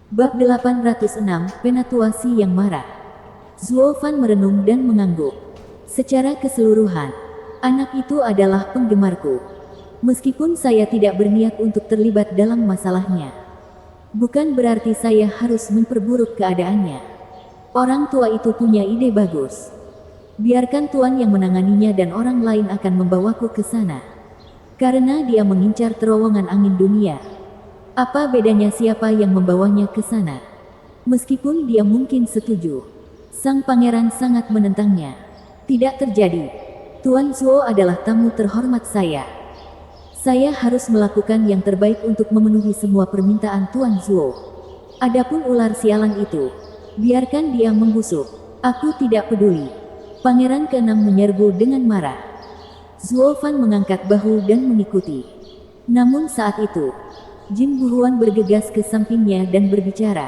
Bab 806, Penatua Si yang Marah. Zuo Fan merenung dan mengangguk. Secara keseluruhan, anak itu adalah penggemarku. Meskipun saya tidak berniat untuk terlibat dalam masalahnya, bukan berarti saya harus memperburuk keadaannya. Orang tua itu punya ide bagus. Biarkan Tuan yang menanganinya dan orang lain akan membawaku ke sana. Karena dia mengincar terowongan angin dunia. Apa bedanya siapa yang membawanya ke sana? Meskipun dia mungkin setuju, sang pangeran sangat menentangnya. Tidak terjadi. Tuan Zuo adalah tamu terhormat saya. Saya harus melakukan yang terbaik untuk memenuhi semua permintaan Tuan Zuo. Adapun ular sialan itu, biarkan dia membusuk. Aku tidak peduli. Pangeran keenam menyerbu dengan marah. Zuo Fan mengangkat bahu dan mengikuti. Namun saat itu, Jin Buhuan bergegas ke sampingnya dan berbicara.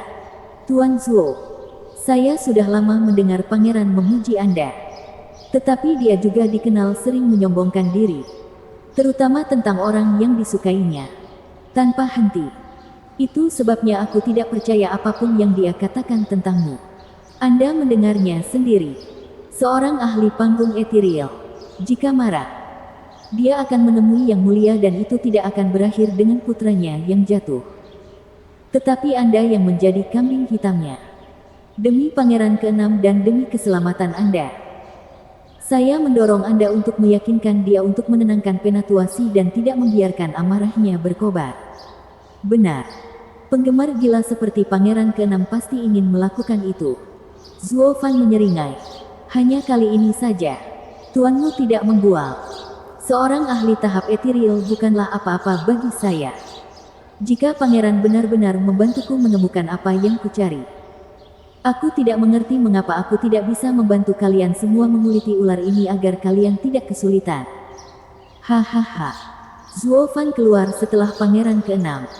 Tuan Zuo, saya sudah lama mendengar pangeran memuji Anda. Tetapi dia juga dikenal sering menyombongkan diri. Terutama tentang orang yang disukainya. Tanpa henti. Itu sebabnya aku tidak percaya apapun yang dia katakan tentangmu. Anda mendengarnya sendiri. Seorang ahli panggung ethereal. Jika marah, dia akan menemui yang mulia dan itu tidak akan berakhir dengan putranya yang jatuh. Tetapi Anda yang menjadi kambing hitamnya. Demi pangeran keenam dan demi keselamatan Anda, saya mendorong Anda untuk meyakinkan dia untuk menenangkan Penatua Si dan tidak membiarkan amarahnya berkobar. Benar. Penggemar gila seperti pangeran keenam pasti ingin melakukan itu. Zuo Fan menyeringai. Hanya kali ini saja. Tuanmu tidak membual. Seorang ahli tahap ethereal bukanlah apa-apa bagi saya. Jika pangeran benar-benar membantuku menemukan apa yang kucari. Aku tidak mengerti mengapa aku tidak bisa membantu kalian semua menguliti ular ini agar kalian tidak kesulitan. Hahaha. Zuo Fan keluar setelah pangeran keenam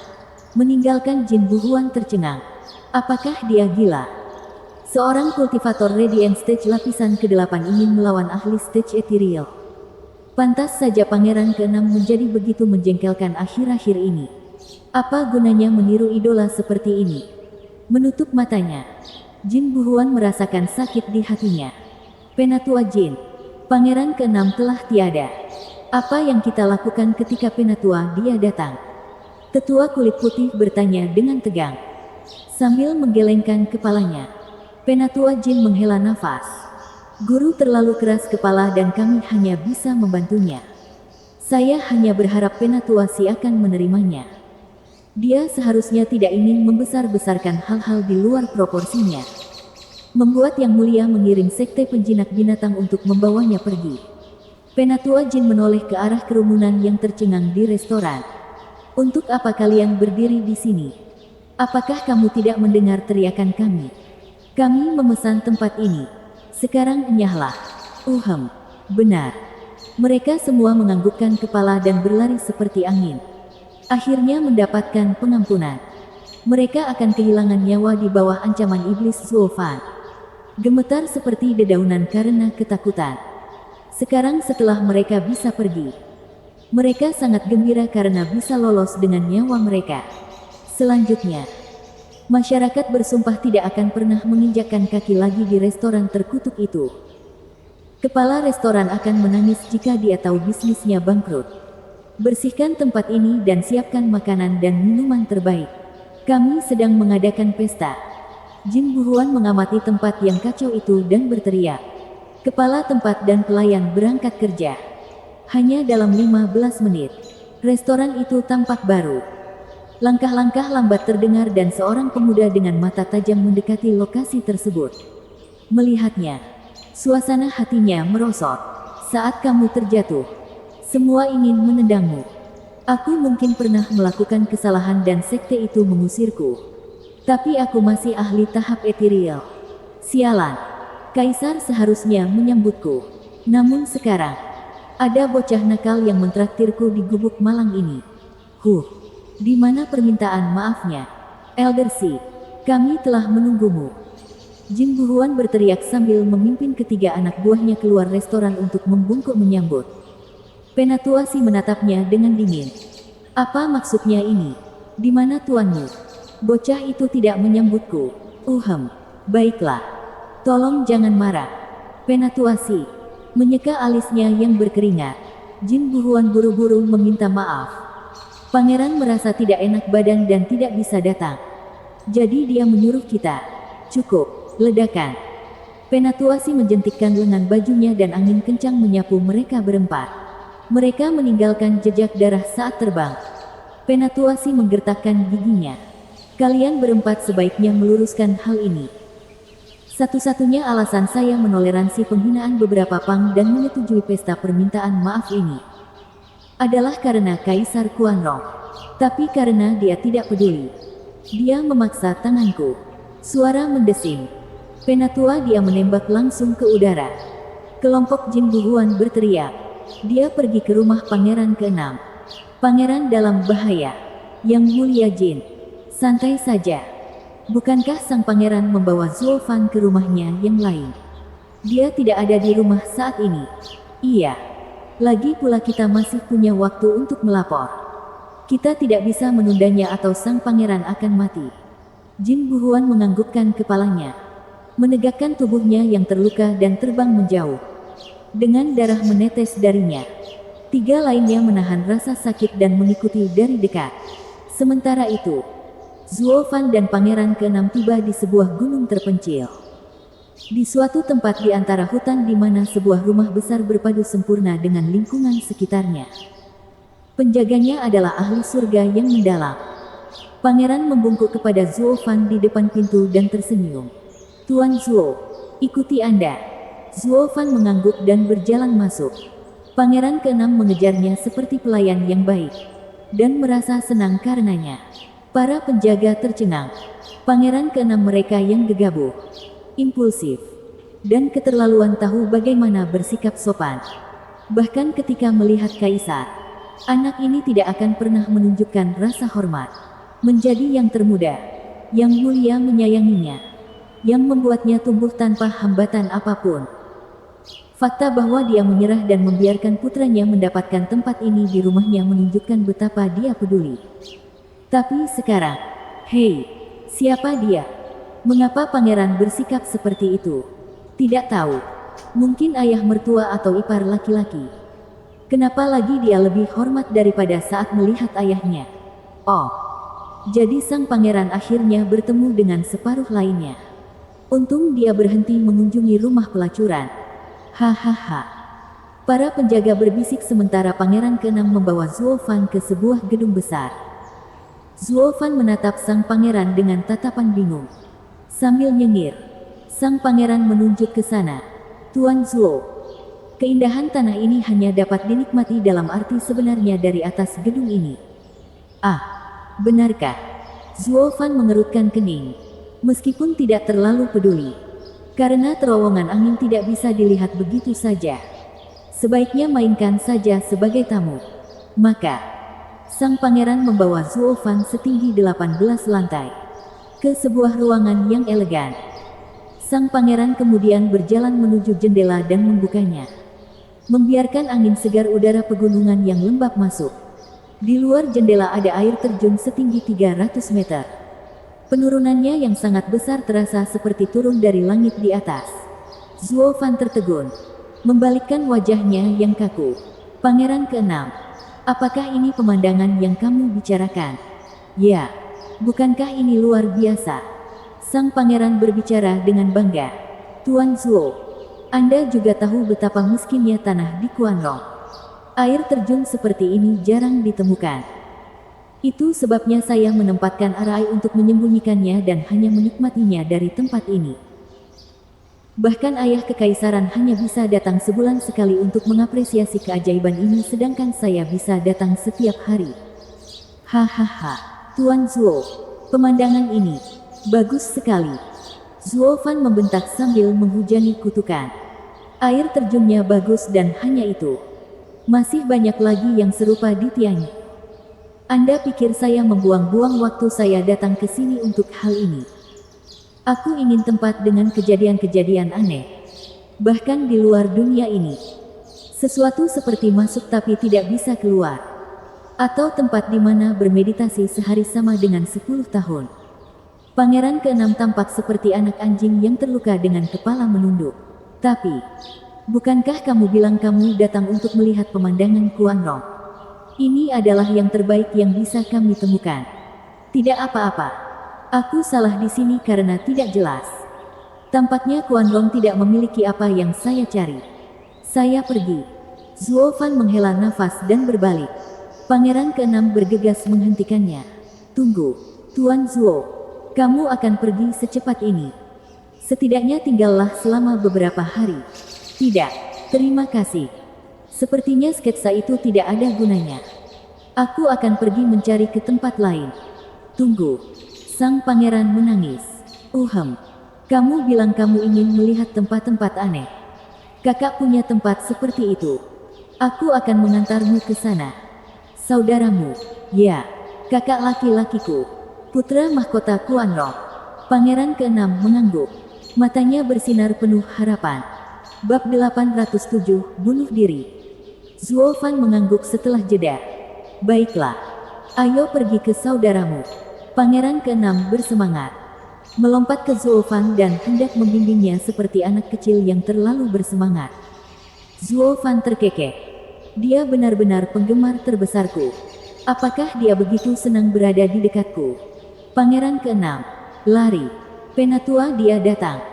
meninggalkan Jin Buhuan tercengang. Apakah dia gila? Seorang kultivator Radiant Stage lapisan ke-8 ingin melawan ahli stage ethereal. Pantas saja pangeran keenam menjadi begitu menjengkelkan akhir-akhir ini. Apa gunanya meniru idola seperti ini? Menutup matanya, Jin Buhuan merasakan sakit di hatinya. Penatua Jin, pangeran keenam telah tiada. Apa yang kita lakukan ketika Penatua dia datang? Tetua kulit putih bertanya dengan tegang. Sambil menggelengkan kepalanya, Penatua Jin menghela nafas. Guru terlalu keras kepala dan kami hanya bisa membantunya. Saya hanya berharap Penatua Si akan menerimanya. Dia seharusnya tidak ingin membesar-besarkan hal-hal di luar proporsinya. Membuat Yang Mulia mengirim sekte penjinak binatang untuk membawanya pergi. Penatua Jin menoleh ke arah kerumunan yang tercengang di restoran. Untuk apa kalian berdiri di sini? Apakah kamu tidak mendengar teriakan kami? Kami memesan tempat ini. Sekarang enyahlah. Benar. Mereka semua menganggukkan kepala dan berlari seperti angin. Akhirnya mendapatkan pengampunan. Mereka akan kehilangan nyawa di bawah ancaman iblis Zuo Fan. Gemetar seperti dedaunan karena ketakutan. Sekarang setelah mereka bisa pergi, mereka sangat gembira karena bisa lolos dengan nyawa mereka. Selanjutnya, masyarakat bersumpah tidak akan pernah menginjakkan kaki lagi di restoran terkutuk itu. Kepala restoran akan menangis jika dia tahu bisnisnya bangkrut. Bersihkan tempat ini dan siapkan makanan dan minuman terbaik. Kami sedang mengadakan pesta. Jin Buhuan mengamati tempat yang kacau itu dan berteriak. Kepala tempat dan pelayan berangkat kerja. Hanya dalam 15 menit, restoran itu tampak baru. Langkah-langkah lambat terdengar dan seorang pemuda dengan mata tajam mendekati lokasi tersebut. Melihatnya, suasana hatinya merosot. Saat kamu terjatuh, semua ingin menendangmu. Aku mungkin pernah melakukan kesalahan dan sekte itu mengusirku. Tapi aku masih ahli tahap ethereal. Sialan, Kaisar seharusnya menyambutku. Namun sekarang, ada bocah nakal yang mentraktirku di gubuk malang ini. Di mana permintaan maafnya? Elder Si, kami telah menunggumu. Jin Buhuan berteriak sambil memimpin ketiga anak buahnya keluar restoran untuk membungkuk menyambut. Penatua Si menatapnya dengan dingin. Apa maksudnya ini? Di mana tuanmu? Bocah itu tidak menyambutku. Baiklah. Tolong jangan marah. Penatua Si menyeka alisnya yang berkeringat. Jin Buhuan buru-buru meminta maaf. Pangeran merasa tidak enak badan dan tidak bisa datang. Jadi dia menyuruh kita. Cukup, ledakan. Penatua Si menjentikkan lengan bajunya dan angin kencang menyapu mereka berempat. Mereka meninggalkan jejak darah saat terbang. Penatua Si menggertakkan giginya. Kalian berempat sebaiknya meluruskan hal ini. Satu-satunya alasan saya menoleransi penghinaan beberapa pang dan menyetujui pesta permintaan maaf ini adalah karena Kaisar Kuanrong. Tapi karena dia tidak peduli. Dia memaksa tanganku. Suara mendesing. Penatua dia menembak langsung ke udara. Kelompok Jin Buhuan berteriak. Dia pergi ke rumah Pangeran ke-6. Pangeran dalam bahaya. Yang Mulia Jin. Santai saja. Bukankah sang pangeran membawa Zuo Fan ke rumahnya yang lain? Dia tidak ada di rumah saat ini. Iya. Lagi pula kita masih punya waktu untuk melapor. Kita tidak bisa menundanya atau sang pangeran akan mati. Jin Buhuan menganggukkan kepalanya. Menegakkan tubuhnya yang terluka dan terbang menjauh. Dengan darah menetes darinya. 3 lainnya menahan rasa sakit dan mengikuti dari dekat. Sementara itu, Zuo Fan dan Pangeran ke-6 tiba di sebuah gunung terpencil. Di suatu tempat di antara hutan di mana sebuah rumah besar berpadu sempurna dengan lingkungan sekitarnya. Penjaganya adalah ahli surga yang mendalam. Pangeran membungkuk kepada Zuo Fan di depan pintu dan tersenyum. Tuan Zuo, ikuti Anda. Zuo Fan mengangguk dan berjalan masuk. Pangeran ke-6 mengejarnya seperti pelayan yang baik. Dan merasa senang karenanya. Para penjaga tercengang. Pangeran ke-6 mereka yang gegabah, impulsif, dan keterlaluan tahu bagaimana bersikap sopan. Bahkan ketika melihat kaisar, anak ini tidak akan pernah menunjukkan rasa hormat. Menjadi yang termuda, yang mulia menyayanginya, yang membuatnya tumbuh tanpa hambatan apapun. Fakta bahwa dia menyerah dan membiarkan putranya mendapatkan tempat ini di rumahnya menunjukkan betapa dia peduli. Tapi sekarang, hei, siapa dia? Mengapa pangeran bersikap seperti itu? Tidak tahu. Mungkin ayah mertua atau ipar laki-laki. Kenapa lagi dia lebih hormat daripada saat melihat ayahnya? Oh, jadi sang pangeran akhirnya bertemu dengan separuh lainnya. Untung dia berhenti mengunjungi rumah pelacuran. Hahaha. Para penjaga berbisik sementara Pangeran ke-6 membawa Zuo Fan ke sebuah gedung besar. Zuo Fan menatap sang pangeran dengan tatapan bingung. Sambil nyengir, sang pangeran menunjuk ke sana. Tuan Zuo, keindahan tanah ini hanya dapat dinikmati dalam arti sebenarnya dari atas gedung ini. Ah, benarkah? Zuo Fan mengerutkan kening. Meskipun tidak terlalu peduli. Karena terowongan angin tidak bisa dilihat begitu saja. Sebaiknya mainkan saja sebagai tamu. Maka sang pangeran membawa Zuo Fan setinggi 18 lantai ke sebuah ruangan yang elegan. Sang pangeran kemudian berjalan menuju jendela dan membukanya. Membiarkan angin segar udara pegunungan yang lembab masuk. Di luar jendela ada air terjun setinggi 300 meter. Penurunannya yang sangat besar terasa seperti turun dari langit di atas. Zuo Fan tertegun, membalikkan wajahnya yang kaku. Pangeran ke-6. Apakah ini pemandangan yang kamu bicarakan? Ya, bukankah ini luar biasa? Sang pangeran berbicara dengan bangga. Tuan Zuo, Anda juga tahu betapa miskinnya tanah di Kuanrong. Air terjun seperti ini jarang ditemukan. Itu sebabnya saya menempatkan arai untuk menyembunyikannya dan hanya menikmatinya dari tempat ini. Bahkan ayah kekaisaran hanya bisa datang sebulan sekali untuk mengapresiasi keajaiban ini sedangkan saya bisa datang setiap hari. Hahaha, Tuan Zuo, pemandangan ini bagus sekali. Zuo Fan membentak sambil menghujani kutukan. Air terjunnya bagus dan hanya itu. Masih banyak lagi yang serupa di Tianyi. Anda pikir saya membuang-buang waktu saya datang ke sini untuk hal ini? Aku ingin tempat dengan kejadian-kejadian aneh. Bahkan di luar dunia ini. Sesuatu seperti masuk tapi tidak bisa keluar. Atau tempat di mana bermeditasi sehari sama dengan 10 tahun. Pangeran keenam tampak seperti anak anjing yang terluka dengan kepala menunduk. Tapi, bukankah kamu bilang kamu datang untuk melihat pemandangan Kuanrong? Ini adalah yang terbaik yang bisa kami temukan. Tidak apa-apa. Aku salah di sini karena tidak jelas. Tampaknya Kuanrong tidak memiliki apa yang saya cari. Saya pergi. Zuo Fan menghela nafas dan berbalik. Pangeran keenam bergegas menghentikannya. Tunggu, Tuan Zuo. Kamu akan pergi secepat ini. Setidaknya tinggallah selama beberapa hari. Tidak, terima kasih. Sepertinya sketsa itu tidak ada gunanya. Aku akan pergi mencari ke tempat lain. Tunggu. Sang pangeran menangis. Kamu bilang kamu ingin melihat tempat-tempat aneh. Kakak punya tempat seperti itu. Aku akan mengantarmu ke sana. Saudaramu, ya, kakak laki-lakiku. Putra mahkota Kuanrong. Pangeran keenam mengangguk. Matanya bersinar penuh harapan. Bab 807, Bunuh Diri. Zuo Fan mengangguk setelah jeda. Baiklah. Ayo pergi ke saudaramu. Pangeran keenam bersemangat. Melompat ke Zuo Fan dan hendak membimbingnya seperti anak kecil yang terlalu bersemangat. Zuo Fan terkekeh. Dia benar-benar penggemar terbesarku. Apakah dia begitu senang berada di dekatku? Pangeran keenam. Lari. Penatua, dia datang.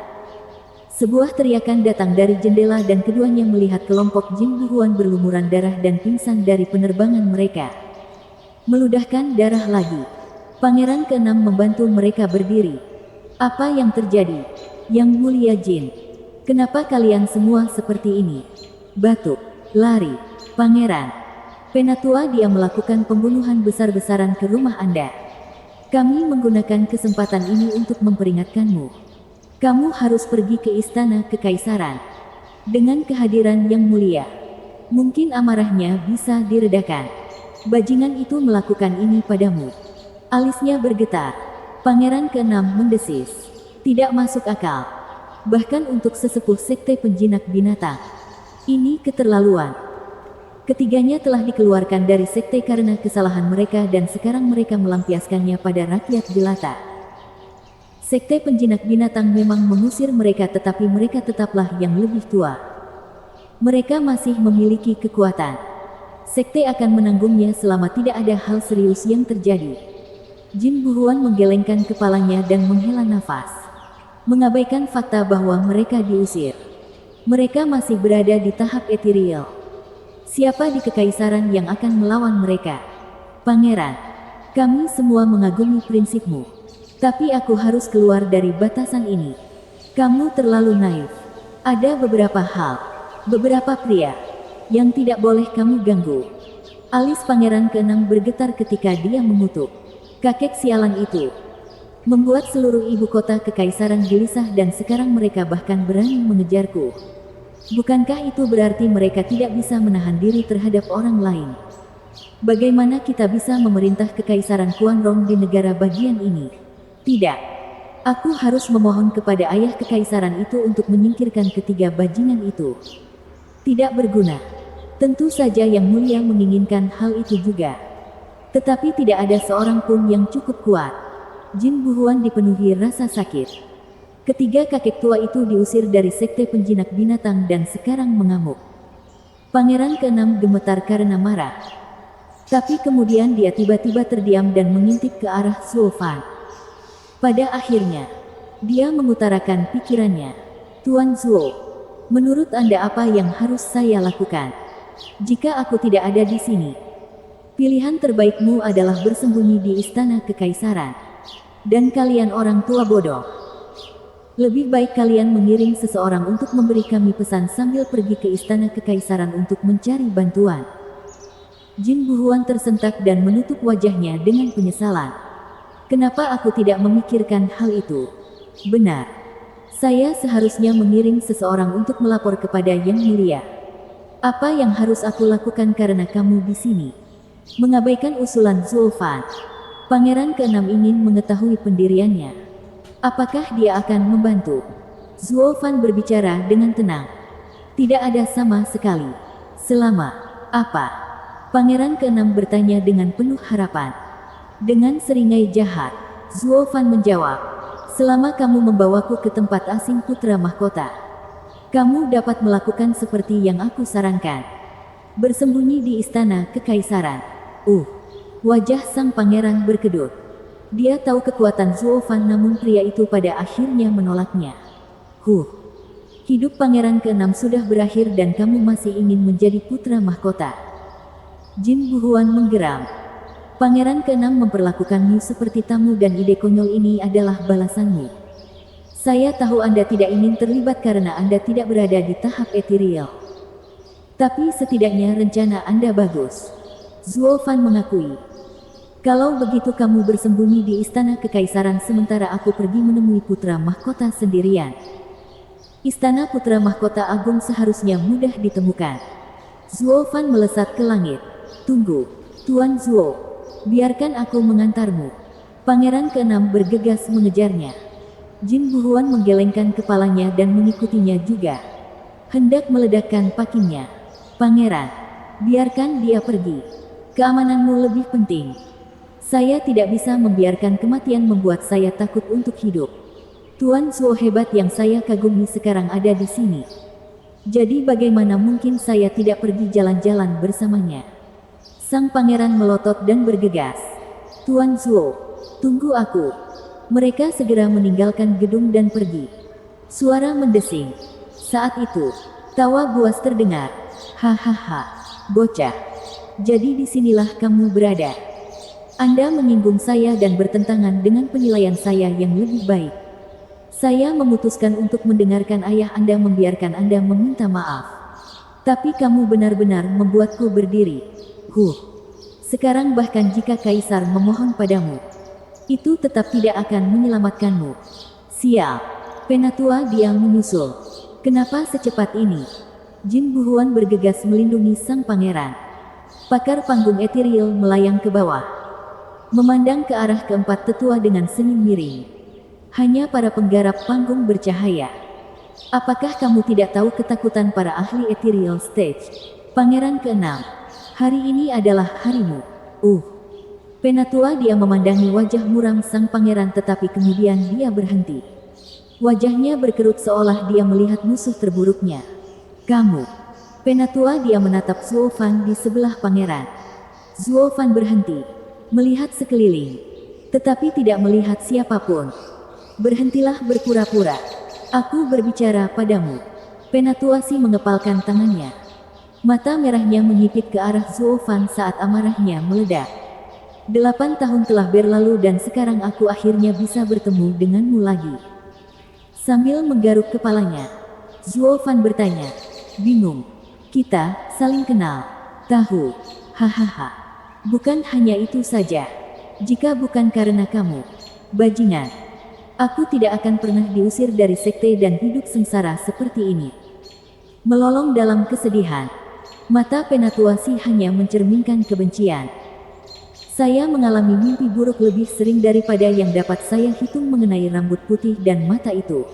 Sebuah teriakan datang dari jendela dan keduanya melihat kelompok Jin Buhuan berlumuran darah dan pingsan dari penerbangan mereka. Meludahkan darah lagi. Pangeran keenam membantu mereka berdiri. Apa yang terjadi? Yang Mulia Jin. Kenapa kalian semua seperti ini? Batuk. Lari. Pangeran. Penatua, dia melakukan pembunuhan besar-besaran ke rumah Anda. Kami menggunakan kesempatan ini untuk memperingatkanmu. Kamu harus pergi ke istana kekaisaran. Dengan kehadiran yang mulia, mungkin amarahnya bisa diredakan. Bajingan itu melakukan ini padamu. Alisnya bergetar. Pangeran keenam mendesis. Tidak masuk akal. Bahkan untuk sesepuh sekte penjinak binatang. Ini keterlaluan. Ketiganya telah dikeluarkan dari sekte karena kesalahan mereka dan sekarang mereka melampiaskannya pada rakyat jelata. Sekte penjinak binatang memang mengusir mereka tetapi mereka tetaplah yang lebih tua. Mereka masih memiliki kekuatan. Sekte akan menanggungnya selama tidak ada hal serius yang terjadi. Jin Buhuan menggelengkan kepalanya dan menghela nafas. Mengabaikan fakta bahwa mereka diusir. Mereka masih berada di tahap ethereal. Siapa di kekaisaran yang akan melawan mereka? Pangeran, kami semua mengagumi prinsipmu. Tapi aku harus keluar dari batasan ini. Kamu terlalu naif. Ada beberapa hal, beberapa pria, yang tidak boleh kamu ganggu. Alis pangeran keenam bergetar ketika dia mengutuk. Kakek sialan itu membuat seluruh ibu kota kekaisaran gelisah dan sekarang mereka bahkan berani mengejarku. Bukankah itu berarti mereka tidak bisa menahan diri terhadap orang lain? Bagaimana kita bisa memerintah kekaisaran Kuanrong di negara bagian ini? Tidak. Aku harus memohon kepada ayah kekaisaran itu untuk menyingkirkan ketiga bajingan itu. Tidak berguna. Tentu saja Yang Mulia menginginkan hal itu juga. Tetapi tidak ada seorang pun yang cukup kuat. Jin Buhuan dipenuhi rasa sakit. Ketiga kakek tua itu diusir dari sekte penjinak binatang dan sekarang mengamuk. Pangeran keenam gemetar karena marah. Tapi kemudian dia tiba-tiba terdiam dan mengintip ke arah Zuo Fan. Pada akhirnya, dia mengutarakan pikirannya. Tuan Zuo, menurut Anda apa yang harus saya lakukan? Jika aku tidak ada di sini, pilihan terbaikmu adalah bersembunyi di istana kekaisaran. Dan kalian orang tua bodoh. Lebih baik kalian mengirim seseorang untuk memberi kami pesan sambil pergi ke istana kekaisaran untuk mencari bantuan. Jin Buhuan tersentak dan menutup wajahnya dengan penyesalan. Kenapa aku tidak memikirkan hal itu? Benar. Saya seharusnya mengirim seseorang untuk melapor kepada Yang Mulia. Apa yang harus aku lakukan karena kamu di sini? Mengabaikan usulan Zuo Fan. Pangeran keenam ingin mengetahui pendiriannya. Apakah dia akan membantu? Zuo Fan berbicara dengan tenang. Tidak ada sama sekali. Selama apa? Pangeran keenam bertanya dengan penuh harapan. Dengan seringai jahat, Zuo Fan menjawab, Selama kamu membawaku ke tempat asing putra mahkota, kamu dapat melakukan seperti yang aku sarankan. Bersembunyi di istana kekaisaran. Wajah sang pangeran berkedut. Dia tahu kekuatan Zuofan, namun pria itu pada akhirnya menolaknya. Hidup pangeran ke-6 sudah berakhir dan kamu masih ingin menjadi putra mahkota. Jin Buhuan menggeram. Pangeran ke-6 memperlakukanmu seperti tamu dan ide konyol ini adalah balasanmu. Saya tahu Anda tidak ingin terlibat karena Anda tidak berada di tahap ethereal. Tapi setidaknya rencana Anda bagus. Zuofan mengakui. Kalau begitu kamu bersembunyi di istana kekaisaran sementara aku pergi menemui putra mahkota sendirian. Istana putra mahkota agung seharusnya mudah ditemukan. Zuofan melesat ke langit. Tunggu, Tuan Zuo. Biarkan aku mengantarmu. Pangeran ke-6 bergegas mengejarnya. Jin Buhuan menggelengkan kepalanya dan mengikutinya juga. Hendak meledakkan pakinya. Pangeran, biarkan dia pergi. Keamananmu lebih penting. Saya tidak bisa membiarkan kematian membuat saya takut untuk hidup. Tuan Zuo hebat yang saya kagumi sekarang ada di sini. Jadi bagaimana mungkin saya tidak pergi jalan-jalan bersamanya? Sang pangeran melotot dan bergegas. Tuan Zuo, tunggu aku. Mereka segera meninggalkan gedung dan pergi. Suara mendesing. Saat itu, tawa buas terdengar. Hahaha, bocah. Jadi disinilah kamu berada. Anda menyinggung saya dan bertentangan dengan penilaian saya yang lebih baik. Saya memutuskan untuk mendengarkan ayah Anda membiarkan Anda meminta maaf. Tapi kamu benar-benar membuatku berdiri. Sekarang bahkan jika Kaisar memohon padamu, itu tetap tidak akan menyelamatkanmu. Sial. Penatua dia menyusul. Kenapa secepat ini? Jin Buhuan bergegas melindungi sang pangeran. Pakar panggung ethereal melayang ke bawah. Memandang ke arah keempat tetua dengan senyum miring. Hanya para penggarap panggung bercahaya. Apakah kamu tidak tahu ketakutan para ahli ethereal stage? Pangeran ke-6, hari ini adalah harimu. Penatua dia memandangi wajah muram sang pangeran tetapi kemudian dia berhenti. Wajahnya berkerut seolah dia melihat musuh terburuknya. Kamu. Penatua dia menatap Zuofan di sebelah pangeran. Zuofan berhenti. Melihat sekeliling. Tetapi tidak melihat siapapun. Berhentilah berpura-pura. Aku berbicara padamu. Penatua si mengepalkan tangannya. Mata merahnya menyipit ke arah Zuofan saat amarahnya meledak. 8 tahun telah berlalu dan sekarang aku akhirnya bisa bertemu denganmu lagi. Sambil menggaruk kepalanya, Zuofan bertanya, bingung. Kita saling kenal. Tahu. Hahaha. Bukan hanya itu saja. Jika bukan karena kamu, bajingan, aku tidak akan pernah diusir dari sekte dan hidup sengsara seperti ini. Melolong dalam kesedihan. Mata Penatua si hanya mencerminkan kebencian. Saya mengalami mimpi buruk lebih sering daripada yang dapat saya hitung mengenai rambut putih dan mata itu.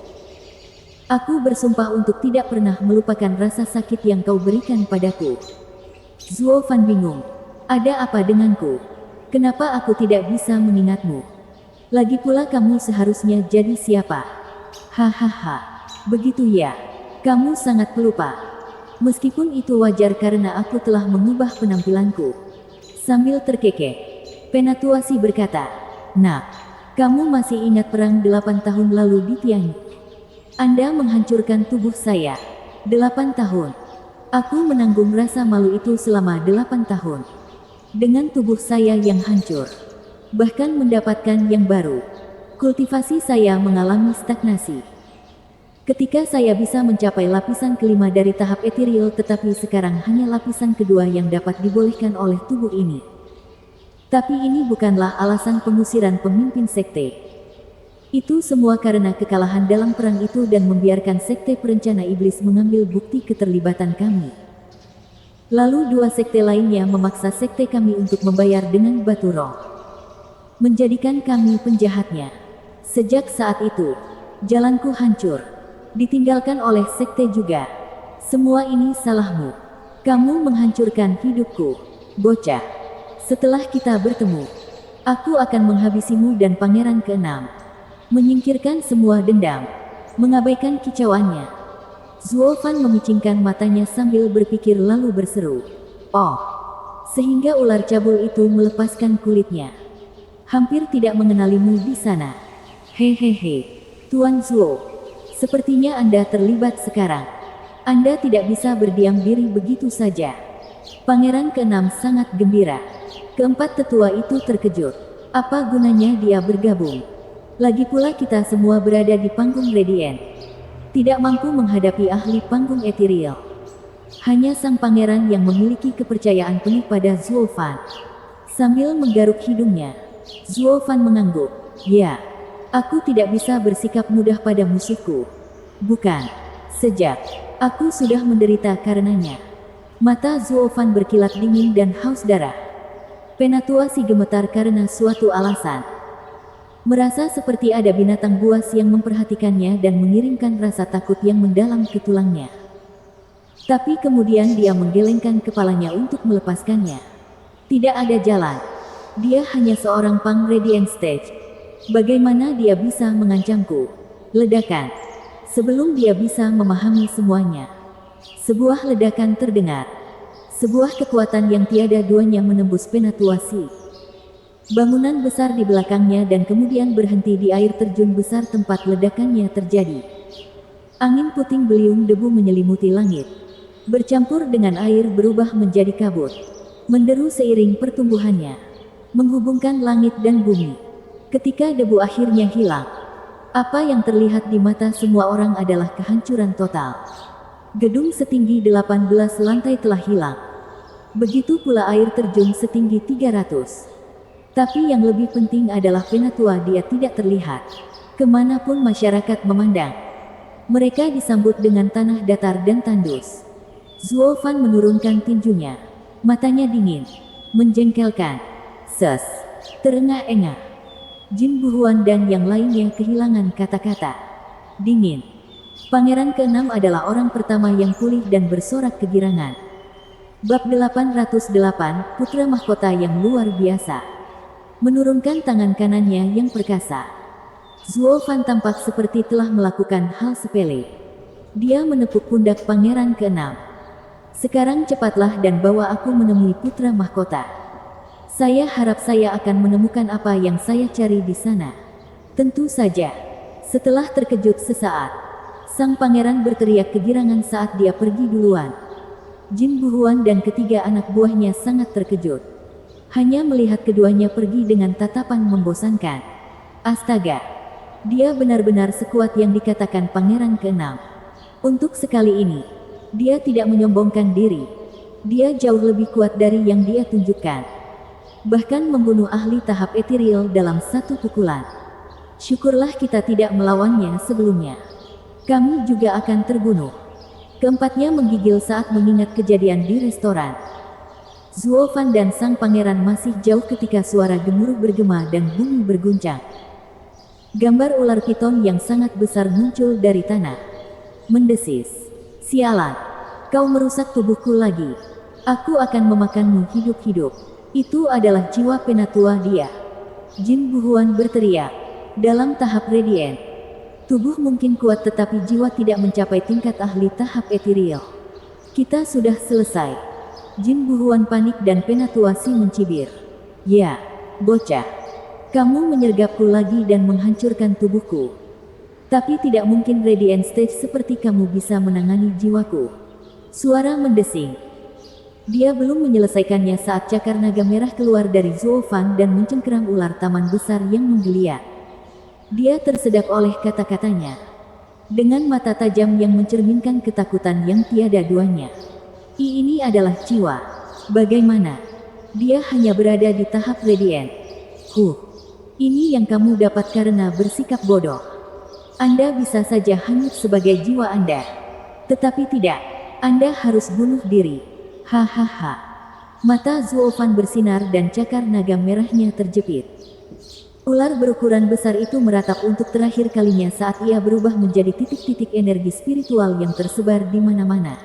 Aku bersumpah untuk tidak pernah melupakan rasa sakit yang kau berikan padaku. Zuofan bingung. Ada apa denganku? Kenapa aku tidak bisa mengingatmu? Lagi pula kamu seharusnya jadi siapa? Hahaha. Begitu ya. Kamu sangat pelupa. Meskipun itu wajar karena aku telah mengubah penampilanku. Sambil terkekeh, Penatua si berkata, "Nak, kamu masih ingat perang 8 tahun lalu di Tianyu? Anda menghancurkan tubuh saya. 8 tahun. Aku menanggung rasa malu itu selama 8 tahun. Dengan tubuh saya yang hancur. Bahkan mendapatkan yang baru. Kultivasi saya mengalami stagnasi. Ketika saya bisa mencapai lapisan kelima dari tahap ethereal tetapi sekarang hanya lapisan kedua yang dapat dibolehkan oleh tubuh ini. Tapi ini bukanlah alasan pengusiran pemimpin sekte. Itu semua karena kekalahan dalam perang itu dan membiarkan sekte perencana iblis mengambil bukti keterlibatan kami. Lalu 2 sekte lainnya memaksa sekte kami untuk membayar dengan batu roh. Menjadikan kami penjahatnya. Sejak saat itu, jalanku hancur. Ditinggalkan oleh sekte juga. Semua ini salahmu. Kamu menghancurkan hidupku. Bocah. Setelah kita bertemu, aku akan menghabisimu dan pangeran ke-6. menyingkirkan semua dendam, mengabaikan kicauannya. Zuo Fan memicingkan matanya sambil berpikir lalu berseru, "Oh!" Sehingga ular cabul itu melepaskan kulitnya. "Hampir tidak mengenalimu di sana." "Hehehe, Tuan Zuo. Sepertinya Anda terlibat sekarang. Anda tidak bisa berdiam diri begitu saja." Pangeran ke-6 sangat gembira. Keempat tetua itu terkejut. Apa gunanya dia bergabung? Lagi pula kita semua berada di panggung Radiant. Tidak mampu menghadapi ahli panggung ethereal. Hanya sang pangeran yang memiliki kepercayaan penuh pada Zuo Fan. Sambil menggaruk hidungnya, Zuo Fan mengangguk. "Ya, aku tidak bisa bersikap mudah pada musuhku. Bukan. Sejak aku sudah menderita karenanya." Mata Zuo Fan berkilat dingin dan haus darah. Penatua si gemetar karena suatu alasan. Merasa seperti ada binatang buas yang memperhatikannya dan mengirimkan rasa takut yang mendalam ke tulangnya. Tapi kemudian dia menggelengkan kepalanya untuk melepaskannya. Tidak ada jalan. Dia hanya seorang Pang Radiant Stage. Bagaimana dia bisa mengancamku? Ledakan. Sebelum dia bisa memahami semuanya, sebuah ledakan terdengar. Sebuah kekuatan yang tiada duanya menembus Penatua Si. Bangunan besar di belakangnya dan kemudian berhenti di air terjun besar tempat ledakannya terjadi. Angin puting beliung debu menyelimuti langit. Bercampur dengan air berubah menjadi kabut. Menderu seiring pertumbuhannya. Menghubungkan langit dan bumi. Ketika debu akhirnya hilang, apa yang terlihat di mata semua orang adalah kehancuran total. Gedung setinggi 18 lantai telah hilang. Begitu pula air terjun setinggi 300. Tapi yang lebih penting adalah Penatua dia tidak terlihat. Kemanapun masyarakat memandang, mereka disambut dengan tanah datar dan tandus. Zuo Fan menurunkan tinjunya. Matanya dingin, menjengkelkan. Ses, terengah-engah. Jin Buhuan dan yang lainnya kehilangan kata-kata. Dingin. Pangeran ke-6 adalah orang pertama yang pulih dan bersorak kegirangan. Bab 808, Putra Mahkota yang luar biasa. Menurunkan tangan kanannya yang perkasa, Zuo Fan tampak seperti telah melakukan hal sepele. Dia menepuk pundak Pangeran ke-6. "Sekarang cepatlah dan bawa aku menemui Putra Mahkota. Saya harap saya akan menemukan apa yang saya cari di sana." Tentu saja. Setelah terkejut sesaat, sang pangeran berteriak kegirangan saat dia pergi duluan. Jin Buhuan dan ketiga anak buahnya sangat terkejut. Hanya melihat keduanya pergi dengan tatapan membosankan. Astaga! Dia benar-benar sekuat yang dikatakan Pangeran ke-6. Untuk sekali ini, dia tidak menyombongkan diri. Dia jauh lebih kuat dari yang dia tunjukkan. Bahkan membunuh ahli tahap ethereal dalam satu pukulan. Syukurlah kita tidak melawannya sebelumnya. Kami juga akan terbunuh. Keempatnya menggigil saat mengingat kejadian di restoran. Zuo Fan dan sang pangeran masih jauh ketika suara gemuruh bergema dan bumi berguncang. Gambar ular piton yang sangat besar muncul dari tanah. Mendesis. "Sialan, kau merusak tubuhku lagi. Aku akan memakanmu hidup-hidup." Itu adalah jiwa Penatua dia. Jin Buhuan berteriak. Dalam tahap Radiant, tubuh mungkin kuat tetapi jiwa tidak mencapai tingkat ahli tahap ethereal. "Kita sudah selesai." Jin Buhuan panik dan Penatua Si mencibir. "Ya, bocah. Kamu menyergapku lagi dan menghancurkan tubuhku. Tapi tidak mungkin Radiant Stage seperti kamu bisa menangani jiwaku." Suara mendesing. Dia belum menyelesaikannya saat cakar naga merah keluar dari Zuo Fan dan mencengkeram ular taman besar yang menggeliat. Dia tersedak oleh kata-katanya. Dengan mata tajam yang mencerminkan ketakutan yang tiada duanya. Ini adalah jiwa. Bagaimana? Dia hanya berada di tahap Radiant. Ini yang kamu dapat karena bersikap bodoh. Anda bisa saja hanyut sebagai jiwa Anda. Tetapi tidak. Anda harus bunuh diri. Hahaha. Mata Zuo Fan bersinar dan cakar naga merahnya terjepit. Ular berukuran besar itu meratap untuk terakhir kalinya saat ia berubah menjadi titik-titik energi spiritual yang tersebar di mana-mana.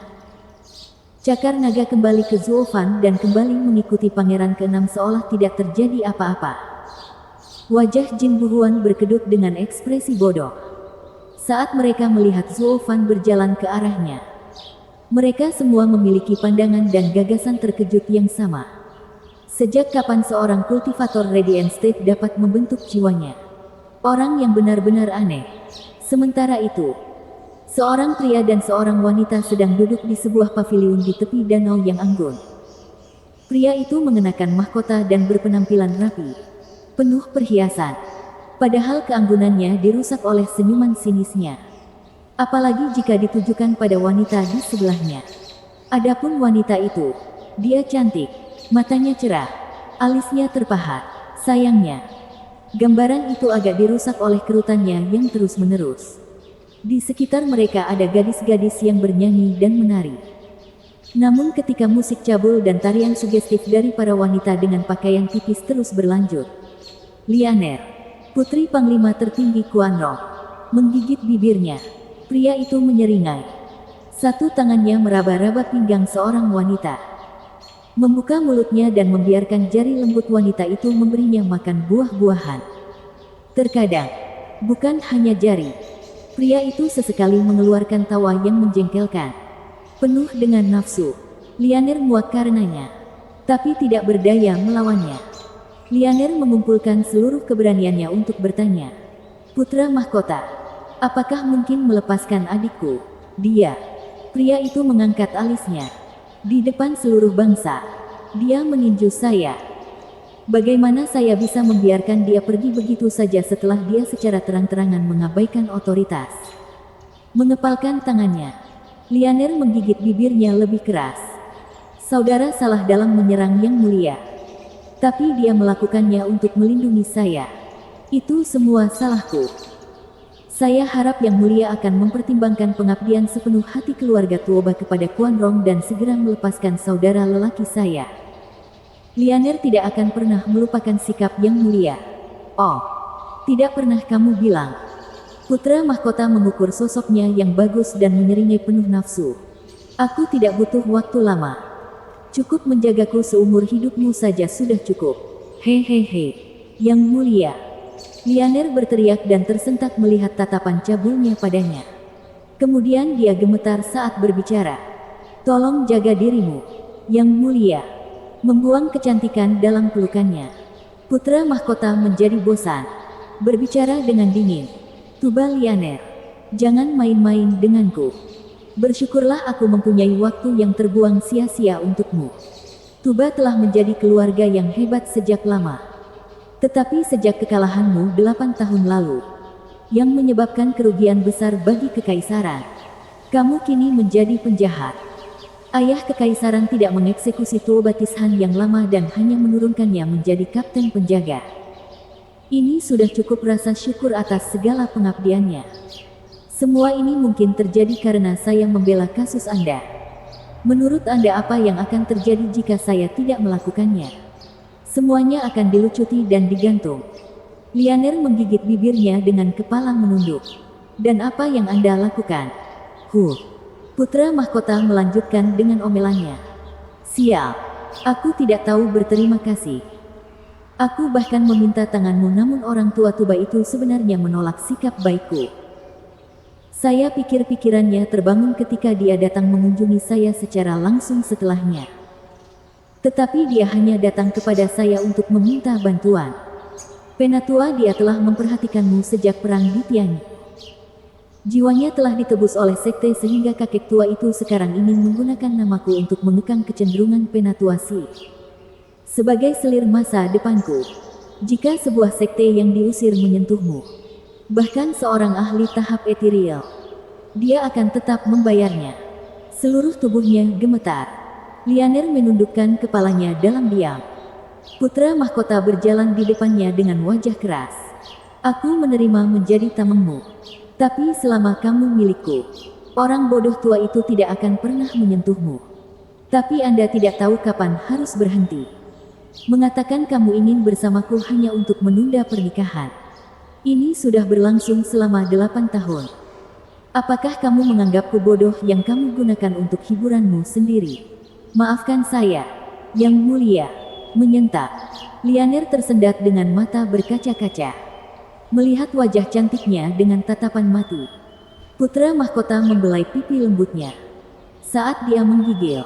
Cakar naga kembali ke Zuo Fan dan kembali mengikuti Pangeran ke-6 seolah tidak terjadi apa-apa. Wajah Jin Buhuan berkedut dengan ekspresi bodoh. Saat mereka melihat Zuo Fan berjalan ke arahnya, mereka semua memiliki pandangan dan gagasan terkejut yang sama. Sejak kapan seorang kultivator Radiant State dapat membentuk jiwanya? Orang yang benar-benar aneh. Sementara itu, seorang pria dan seorang wanita sedang duduk di sebuah paviliun di tepi danau yang anggun. Pria itu mengenakan mahkota dan berpenampilan rapi, penuh perhiasan. Padahal keanggunannya dirusak oleh senyuman sinisnya. Apalagi jika ditujukan pada wanita di sebelahnya. Adapun wanita itu, dia cantik, matanya cerah, alisnya terpahat. Sayangnya, gambaran itu agak dirusak oleh kerutannya yang terus-menerus. Di sekitar mereka ada gadis-gadis yang bernyanyi dan menari. Namun ketika musik cabul dan tarian sugestif dari para wanita dengan pakaian tipis terus berlanjut, Lianer, putri panglima tertinggi Quanrong, menggigit bibirnya. Pria itu menyeringai. Satu tangannya meraba-raba pinggang seorang wanita. Membuka mulutnya dan membiarkan jari lembut wanita itu memberinya makan buah-buahan. Terkadang, bukan hanya jari. Pria itu sesekali mengeluarkan tawa yang menjengkelkan. Penuh dengan nafsu, Lianer muak karenanya. Tapi tidak berdaya melawannya. Lianer mengumpulkan seluruh keberaniannya untuk bertanya. Putra mahkota, apakah mungkin melepaskan adikku? Dia. Pria itu mengangkat alisnya. Di depan seluruh bangsa, dia meninju saya. Bagaimana saya bisa membiarkan dia pergi begitu saja setelah dia secara terang-terangan mengabaikan otoritas? Mengepalkan tangannya, Lianer menggigit bibirnya lebih keras. Saudara salah dalam menyerang Yang Mulia. Tapi dia melakukannya untuk melindungi saya. Itu semua salahku. Saya harap Yang Mulia akan mempertimbangkan pengabdian sepenuh hati keluarga Tuoba kepada Quanrong dan segera melepaskan saudara lelaki saya. Lianer tidak akan pernah melupakan sikap Yang Mulia. Oh, tidak pernah kamu bilang. Putra mahkota mengukur sosoknya yang bagus dan menyeringai penuh nafsu. Aku tidak butuh waktu lama. Cukup menjagaku seumur hidupmu saja sudah cukup. Hehehe. Yang Mulia. Lianer berteriak dan tersentak melihat tatapan cabulnya padanya. Kemudian dia gemetar saat berbicara. Tolong jaga dirimu, Yang Mulia. Membuang kecantikan dalam pelukannya. Putra mahkota menjadi bosan. Berbicara dengan dingin. Tuba Lianer, jangan main-main denganku. Bersyukurlah aku mempunyai waktu yang terbuang sia-sia untukmu. Tuba telah menjadi keluarga yang hebat sejak lama. Tetapi sejak kekalahanmu 8 tahun lalu, yang menyebabkan kerugian besar bagi kekaisaran, kamu kini menjadi penjahat. Ayah kekaisaran tidak mengeksekusi Tuoba Tishan yang lama dan hanya menurunkannya menjadi kapten penjaga. Ini sudah cukup rasa syukur atas segala pengabdiannya. Semua ini mungkin terjadi karena saya membela kasus Anda. Menurut Anda apa yang akan terjadi jika saya tidak melakukannya? Semuanya akan dilucuti dan digantung. Lianer menggigit bibirnya dengan kepala menunduk. Dan apa yang Anda lakukan? Putra mahkota melanjutkan dengan omelannya. Sial, aku tidak tahu berterima kasih. Aku bahkan meminta tanganmu namun orang tua Tuba itu sebenarnya menolak sikap baikku. Saya pikir pikirannya terbangun ketika dia datang mengunjungi saya secara langsung setelahnya. Tetapi dia hanya datang kepada saya untuk meminta bantuan. Penatua, dia telah memperhatikanmu sejak perang di Tianyi. Jiwanya telah ditebus oleh sekte sehingga kakek tua itu sekarang ingin menggunakan namaku untuk mengekang kecenderungan penatuasi. Sebagai selir masa depanku, jika sebuah sekte yang diusir menyentuhmu, bahkan seorang ahli tahap ethereal, dia akan tetap membayarnya. Seluruh tubuhnya gemetar. Lianer menundukkan kepalanya dalam diam. Putra mahkota berjalan di depannya dengan wajah keras. Aku menerima menjadi tamengmu. Tapi selama kamu milikku, orang bodoh tua itu tidak akan pernah menyentuhmu. Tapi Anda tidak tahu kapan harus berhenti. Mengatakan kamu ingin bersamaku hanya untuk menunda pernikahan. Ini sudah berlangsung selama 8 tahun. Apakah kamu menganggapku bodoh yang kamu gunakan untuk hiburanmu sendiri? Maafkan saya, Yang Mulia. Menyentak. Lianer tersendat dengan mata berkaca-kaca. Melihat wajah cantiknya dengan tatapan mati. Putra mahkota membelai pipi lembutnya. Saat dia menggigil,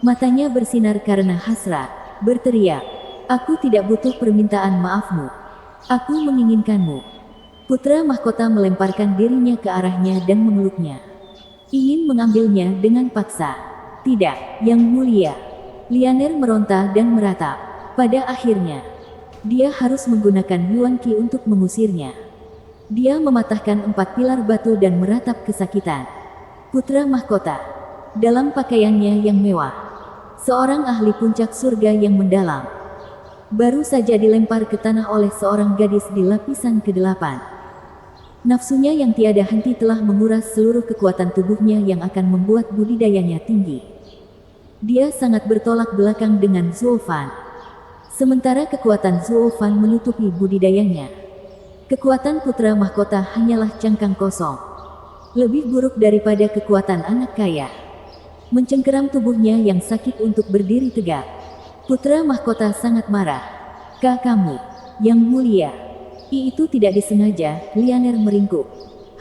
matanya bersinar karena hasrat, berteriak, "Aku tidak butuh permintaan maafmu. Aku menginginkanmu." Putra mahkota melemparkan dirinya ke arahnya dan memeluknya. Ingin mengambilnya dengan paksa. "Tidak, Yang Mulia." Lianer meronta dan meratap. Pada akhirnya, dia harus menggunakan Yuan Qi untuk mengusirnya. Dia mematahkan 4 pilar batu dan meratap kesakitan. Putra mahkota, dalam pakaiannya yang mewah, seorang ahli puncak surga yang mendalam, baru saja dilempar ke tanah oleh seorang gadis di lapisan ke-8. Nafsunya yang tiada henti telah menguras seluruh kekuatan tubuhnya yang akan membuat budidayanya tinggi. Dia sangat bertolak belakang dengan Zuo Fan. Sementara kekuatan Zuo Fan menutupi budidayanya. Kekuatan putra mahkota hanyalah cangkang kosong. Lebih buruk daripada kekuatan anak kaya. Mencengkeram tubuhnya yang sakit untuk berdiri tegak. Putra mahkota sangat marah. "Kamu, Yang Mulia." Itu tidak disengaja, Lianer meringkuk.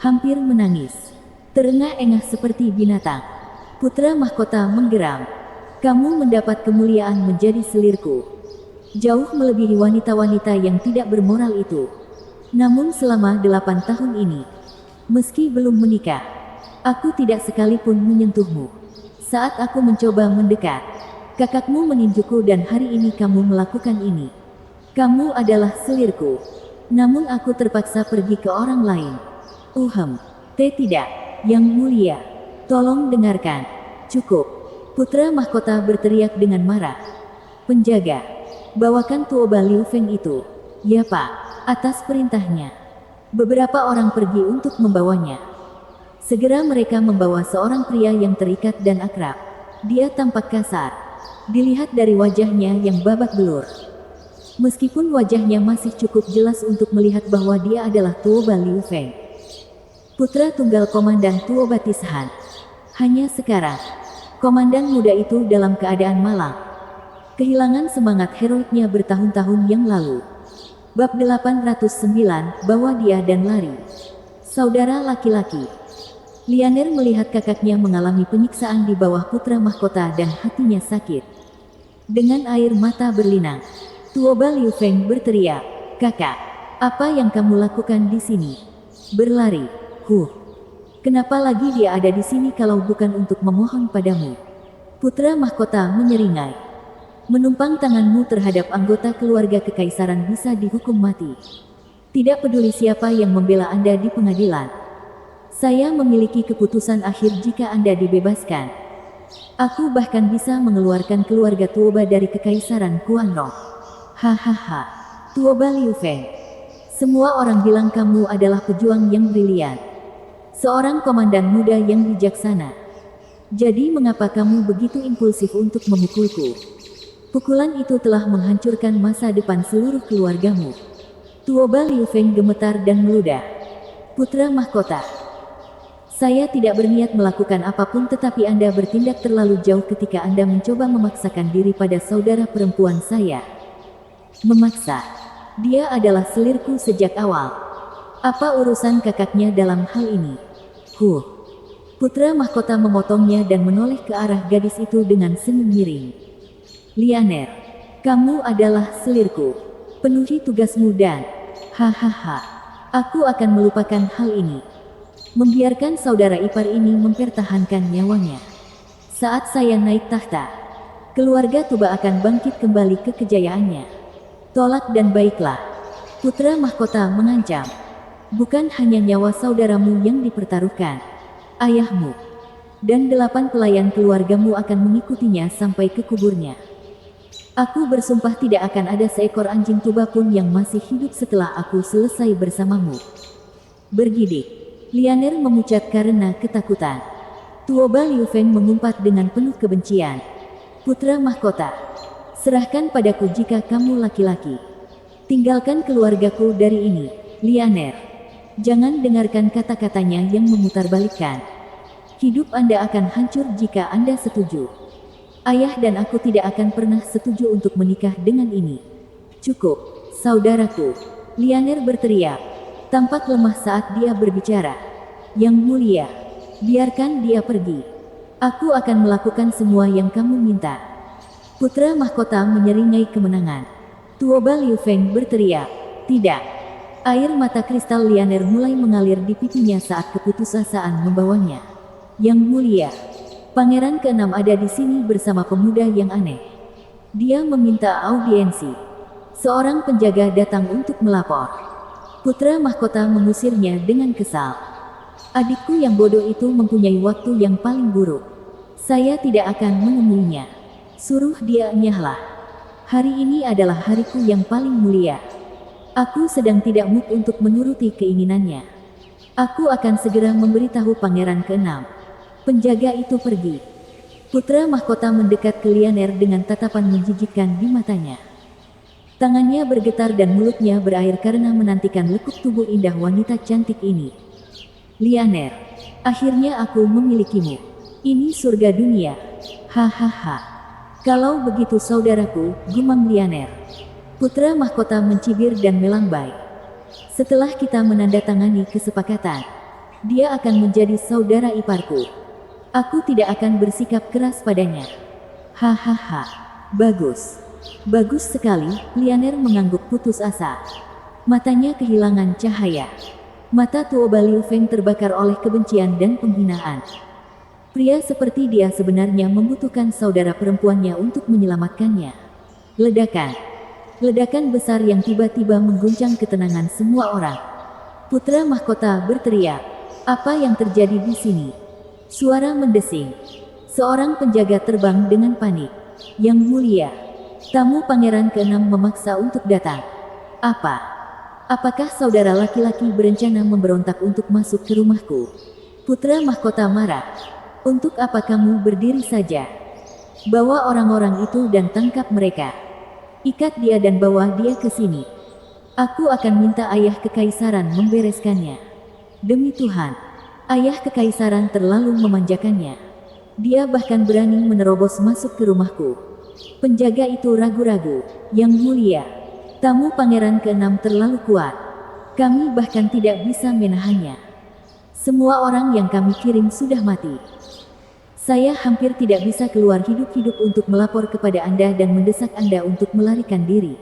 Hampir menangis. Terengah-engah seperti binatang. Putra mahkota menggeram. "Kamu mendapat kemuliaan menjadi selirku. Jauh melebihi wanita-wanita yang tidak bermoral itu. Namun selama 8 tahun ini, meski belum menikah, aku tidak sekalipun menyentuhmu. Saat aku mencoba mendekat, kakakmu meninjuku dan hari ini kamu melakukan ini. Kamu adalah selirku. Namun aku terpaksa pergi ke orang lain." Tidak, Yang Mulia. Tolong dengarkan. Cukup." Putra mahkota berteriak dengan marah. "Penjaga, bawakan Tuoba Liu Feng itu." "Ya Pak." Atas perintahnya, beberapa orang pergi untuk membawanya. Segera mereka membawa seorang pria yang terikat dan akrab. Dia tampak kasar. Dilihat dari wajahnya yang babak belur. Meskipun wajahnya masih cukup jelas untuk melihat bahwa dia adalah Tuoba Liu Feng, putra tunggal Komandan Tuoba Tishan. Hanya sekarang, komandan muda itu dalam keadaan malang. Kehilangan semangat heroiknya bertahun-tahun yang lalu. Bab 809, Bawa Dia dan Lari. Saudara laki-laki. Lianer melihat kakaknya mengalami penyiksaan di bawah putra mahkota dan hatinya sakit. Dengan air mata berlinang, Tuoba Liu Feng berteriak, "Kakak, apa yang kamu lakukan di sini?" "Berlari." Kenapa lagi dia ada di sini kalau bukan untuk memohon padamu?" Putra mahkota menyeringai. "Menumpang tanganmu terhadap anggota keluarga kekaisaran bisa dihukum mati. Tidak peduli siapa yang membela Anda di pengadilan. Saya memiliki keputusan akhir jika Anda dibebaskan. Aku bahkan bisa mengeluarkan keluarga Tuoba dari kekaisaran Kuanrong." "Hahaha. Tuoba Liu Feng. Semua orang bilang kamu adalah pejuang yang brilian. Seorang komandan muda yang bijaksana. Jadi mengapa kamu begitu impulsif untuk memukulku? Pukulan itu telah menghancurkan masa depan seluruh keluargamu." Tuoba Liu Feng gemetar dan meludah. "Putra mahkota, saya tidak berniat melakukan apapun tetapi Anda bertindak terlalu jauh ketika Anda mencoba memaksakan diri pada saudara perempuan saya." "Memaksa? Dia adalah selirku sejak awal. Apa urusan kakaknya dalam hal ini?" Putra mahkota memotongnya dan menoleh ke arah gadis itu dengan senyum miring. "Lianer, kamu adalah selirku. Penuhi tugasmu dan..." "Hahaha. Aku akan melupakan hal ini. Membiarkan saudara ipar ini mempertahankan nyawanya. Saat saya naik tahta, keluarga Tuba akan bangkit kembali ke kejayaannya. Tolak dan baiklah." Putra mahkota mengancam. "Bukan hanya nyawa saudaramu yang dipertaruhkan. Ayahmu dan 8 pelayan keluargamu akan mengikutinya sampai ke kuburnya. Aku bersumpah tidak akan ada seekor anjing Tuba pun yang masih hidup setelah aku selesai bersamamu." Bergidik. Lianer memucat karena ketakutan. Tuoba Liu Feng mengumpat dengan penuh kebencian. "Putra mahkota, serahkan padaku jika kamu laki-laki. Tinggalkan keluargaku dari ini." "Lianer, jangan dengarkan kata-katanya yang memutarbalikkan. Hidup Anda akan hancur jika Anda setuju. Ayah dan aku tidak akan pernah setuju untuk menikah dengan ini." Cukup, saudaraku. Lianer berteriak, tampak lemah saat dia berbicara. Yang mulia, biarkan dia pergi. Aku akan melakukan semua yang kamu minta. Putra mahkota menyeringai kemenangan. Tuoba Liu Feng berteriak, tidak. Air mata kristal Lianer mulai mengalir di pipinya saat keputusasaan membawanya. Yang mulia, Pangeran ke-6 ada di sini bersama pemuda yang aneh. Dia meminta audiensi. Seorang penjaga datang untuk melapor. Putra mahkota mengusirnya dengan kesal. Adikku yang bodoh itu mempunyai waktu yang paling buruk. Saya tidak akan menemuinya. Suruh dia nyahlah. Hari ini adalah hariku yang paling mulia. Aku sedang tidak mood untuk menuruti keinginannya. Aku akan segera memberitahu Pangeran ke-6. Penjaga itu pergi. Putra mahkota mendekat ke Lianer dengan tatapan menjijikkan di matanya. Tangannya bergetar dan mulutnya berair karena menantikan lekuk tubuh indah wanita cantik ini. Lianer, akhirnya aku memilikimu. Ini surga dunia. Hahaha. Kalau begitu saudaraku, gumam Lianer. Putra mahkota mencibir dan melambai. Setelah kita menandatangani kesepakatan, dia akan menjadi saudara iparku. Aku tidak akan bersikap keras padanya. Hahaha. Bagus. Bagus sekali, Lianer mengangguk putus asa. Matanya kehilangan cahaya. Mata Tuoba Liu Feng terbakar oleh kebencian dan penghinaan. Pria seperti dia sebenarnya membutuhkan saudara perempuannya untuk menyelamatkannya. Ledakan. Ledakan besar yang tiba-tiba mengguncang ketenangan semua orang. Putra mahkota berteriak, apa yang terjadi di sini? Suara mendesing. Seorang penjaga terbang dengan panik. Yang mulia, tamu Pangeran ke-6 memaksa untuk datang. Apa? Apakah saudara laki-laki berencana memberontak untuk masuk ke rumahku? Putra mahkota marah. Untuk apa kamu berdiri saja? Bawa orang-orang itu dan tangkap mereka. Ikat dia dan bawa dia ke sini. Aku akan minta ayah kekaisaran membereskannya. Demi Tuhan, ayah kekaisaran terlalu memanjakannya. Dia bahkan berani menerobos masuk ke rumahku. Penjaga itu ragu-ragu. Yang mulia, tamu Pangeran ke-6 terlalu kuat. Kami bahkan tidak bisa menahannya. Semua orang yang kami kirim sudah mati. Saya hampir tidak bisa keluar hidup-hidup untuk melapor kepada Anda dan mendesak Anda untuk melarikan diri.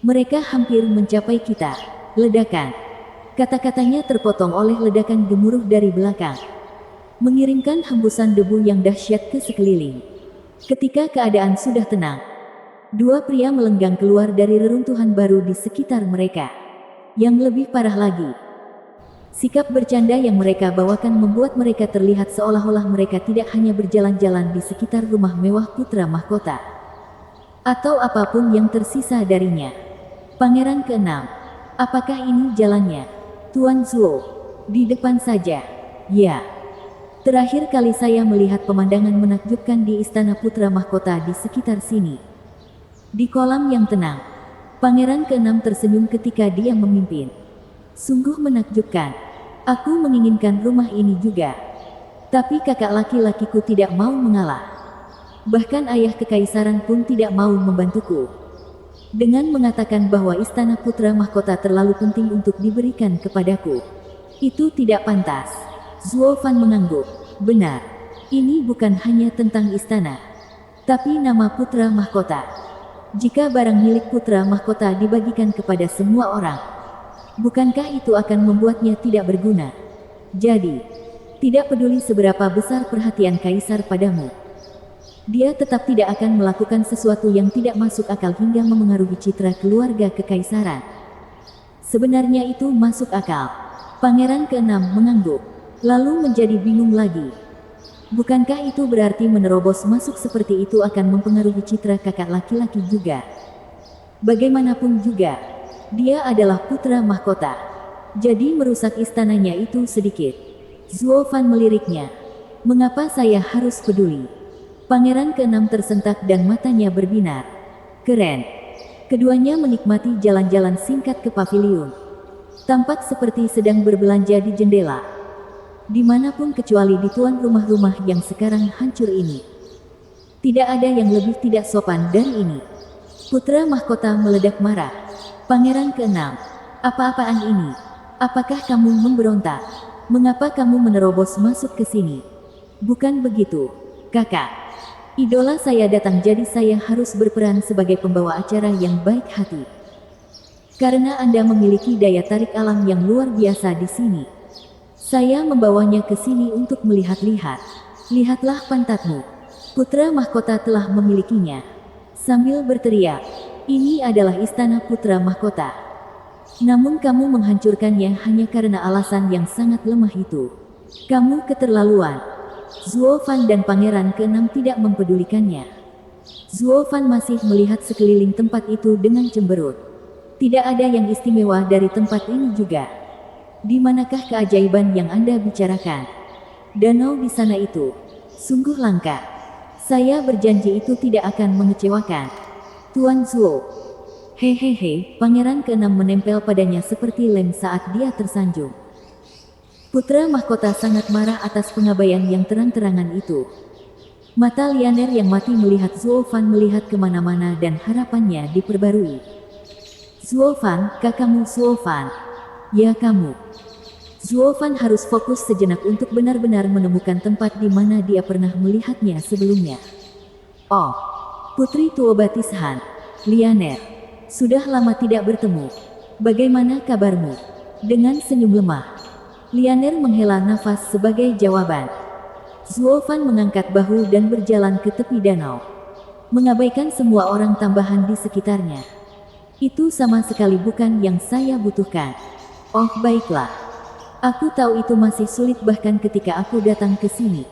Mereka hampir mencapai kita. Ledakan. Kata-katanya terpotong oleh ledakan gemuruh dari belakang, mengirimkan hembusan debu yang dahsyat ke sekeliling. Ketika keadaan sudah tenang, dua pria melenggang keluar dari reruntuhan baru di sekitar mereka. Yang lebih parah lagi, sikap bercanda yang mereka bawakan membuat mereka terlihat seolah-olah mereka tidak hanya berjalan-jalan di sekitar rumah mewah putra mahkota, atau apapun yang tersisa darinya. Pangeran ke-6, apakah ini jalannya? Tuan Zuo, di depan saja. Ya. Terakhir kali saya melihat pemandangan menakjubkan di istana putra mahkota di sekitar sini. Di kolam yang tenang, Pangeran ke-6 tersenyum ketika dia memimpin. Sungguh menakjubkan. Aku menginginkan rumah ini juga. Tapi kakak laki-lakiku tidak mau mengalah. Bahkan ayah kekaisaran pun tidak mau membantuku. Dengan mengatakan bahwa istana putra mahkota terlalu penting untuk diberikan kepadaku. Itu tidak pantas. Zuo Fan mengangguk. Benar. Ini bukan hanya tentang istana, tapi nama putra mahkota. Jika barang milik putra mahkota dibagikan kepada semua orang, bukankah itu akan membuatnya tidak berguna? Jadi, tidak peduli seberapa besar perhatian kaisar padamu, dia tetap tidak akan melakukan sesuatu yang tidak masuk akal hingga memengaruhi citra keluarga kekaisaran. Sebenarnya itu masuk akal. Pangeran ke-6 mengangguk, lalu menjadi bingung lagi. Bukankah itu berarti menerobos masuk seperti itu akan mempengaruhi citra kakak laki-laki juga? Bagaimanapun juga, dia adalah putra mahkota. Jadi merusak istananya itu sedikit. Zuo Fan meliriknya. Mengapa saya harus peduli? Pangeran ke-6 tersentak dan matanya berbinar. Keren. Keduanya menikmati jalan-jalan singkat ke paviliun. Tampak seperti sedang berbelanja di jendela. Dimanapun kecuali di tuan rumah-rumah yang sekarang hancur ini. Tidak ada yang lebih tidak sopan dari ini. Putra mahkota meledak marah. Pangeran keenam, apa-apaan ini? Apakah kamu memberontak? Mengapa kamu menerobos masuk ke sini? Bukan begitu, kakak. Idola saya datang jadi saya harus berperan sebagai pembawa acara yang baik hati. Karena Anda memiliki daya tarik alam yang luar biasa di sini. Saya membawanya ke sini untuk melihat-lihat. Lihatlah pantatmu. Putra mahkota telah memilikinya. Sambil berteriak, ini adalah istana putra mahkota. Namun kamu menghancurkannya hanya karena alasan yang sangat lemah itu. Kamu keterlaluan. Zuo Fan dan pangeran keenam tidak mempedulikannya. Zuo Fan masih melihat sekeliling tempat itu dengan cemberut. Tidak ada yang istimewa dari tempat ini juga. Di manakah keajaiban yang Anda bicarakan? Danau di sana itu sungguh langka. Saya berjanji itu tidak akan mengecewakan. Tuan Zuo. Hehehe, pangeran keenam menempel padanya seperti lem saat dia tersanjung. Putra mahkota sangat marah atas pengabaian yang terang-terangan itu. Mata Lianer yang mati melihat Zuo Fan melihat kemana-mana dan harapannya diperbarui. Zuo Fan, kakakmu Zuo Fan. Ya kamu. Zuo Fan harus fokus sejenak untuk benar-benar menemukan tempat di mana dia pernah melihatnya sebelumnya. Oh, Putri Tuobatis Han, Lianer. Sudah lama tidak bertemu. Bagaimana kabarmu? Dengan senyum lemah, Lianer menghela nafas sebagai jawaban. Zuo Fan mengangkat bahu dan berjalan ke tepi danau. Mengabaikan semua orang tambahan di sekitarnya. Itu sama sekali bukan yang saya butuhkan. Oh baiklah. Aku tahu itu masih sulit bahkan ketika aku datang ke sini.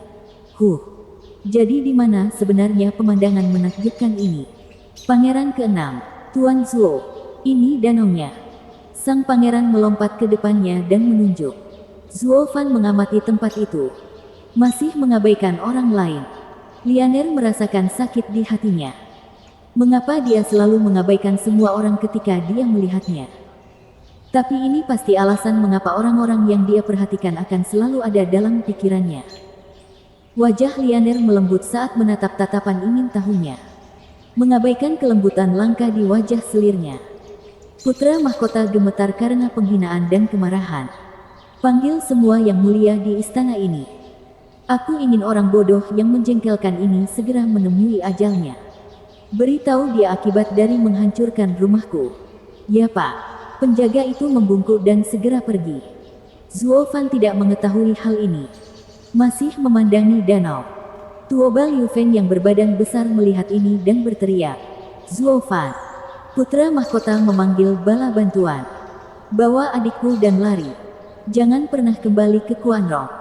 Jadi di mana sebenarnya pemandangan menakjubkan ini? Pangeran keenam, Tuan Zuo. Ini danaunya. Sang pangeran melompat ke depannya dan menunjuk. Zuo Fan mengamati tempat itu. Masih mengabaikan orang lain. Lianer merasakan sakit di hatinya. Mengapa dia selalu mengabaikan semua orang ketika dia melihatnya? Tapi ini pasti alasan mengapa orang-orang yang dia perhatikan akan selalu ada dalam pikirannya. Wajah Lianer melembut saat menatap tatapan ingin tahunya. Mengabaikan kelembutan langka di wajah selirnya. Putra mahkota gemetar karena penghinaan dan kemarahan. Panggil semua yang mulia di istana ini. Aku ingin orang bodoh yang menjengkelkan ini segera menemui ajalnya. Beritahu dia akibat dari menghancurkan rumahku. Ya Pak. Penjaga itu membungkuk dan segera pergi. Zuo Fan tidak mengetahui hal ini. Masih memandangi danau. Tuoba Liu Feng yang berbadan besar melihat ini dan berteriak. Zuo Fan. Putra mahkota memanggil bala bantuan. Bawa adikku dan lari. Jangan pernah kembali ke Kuanrong.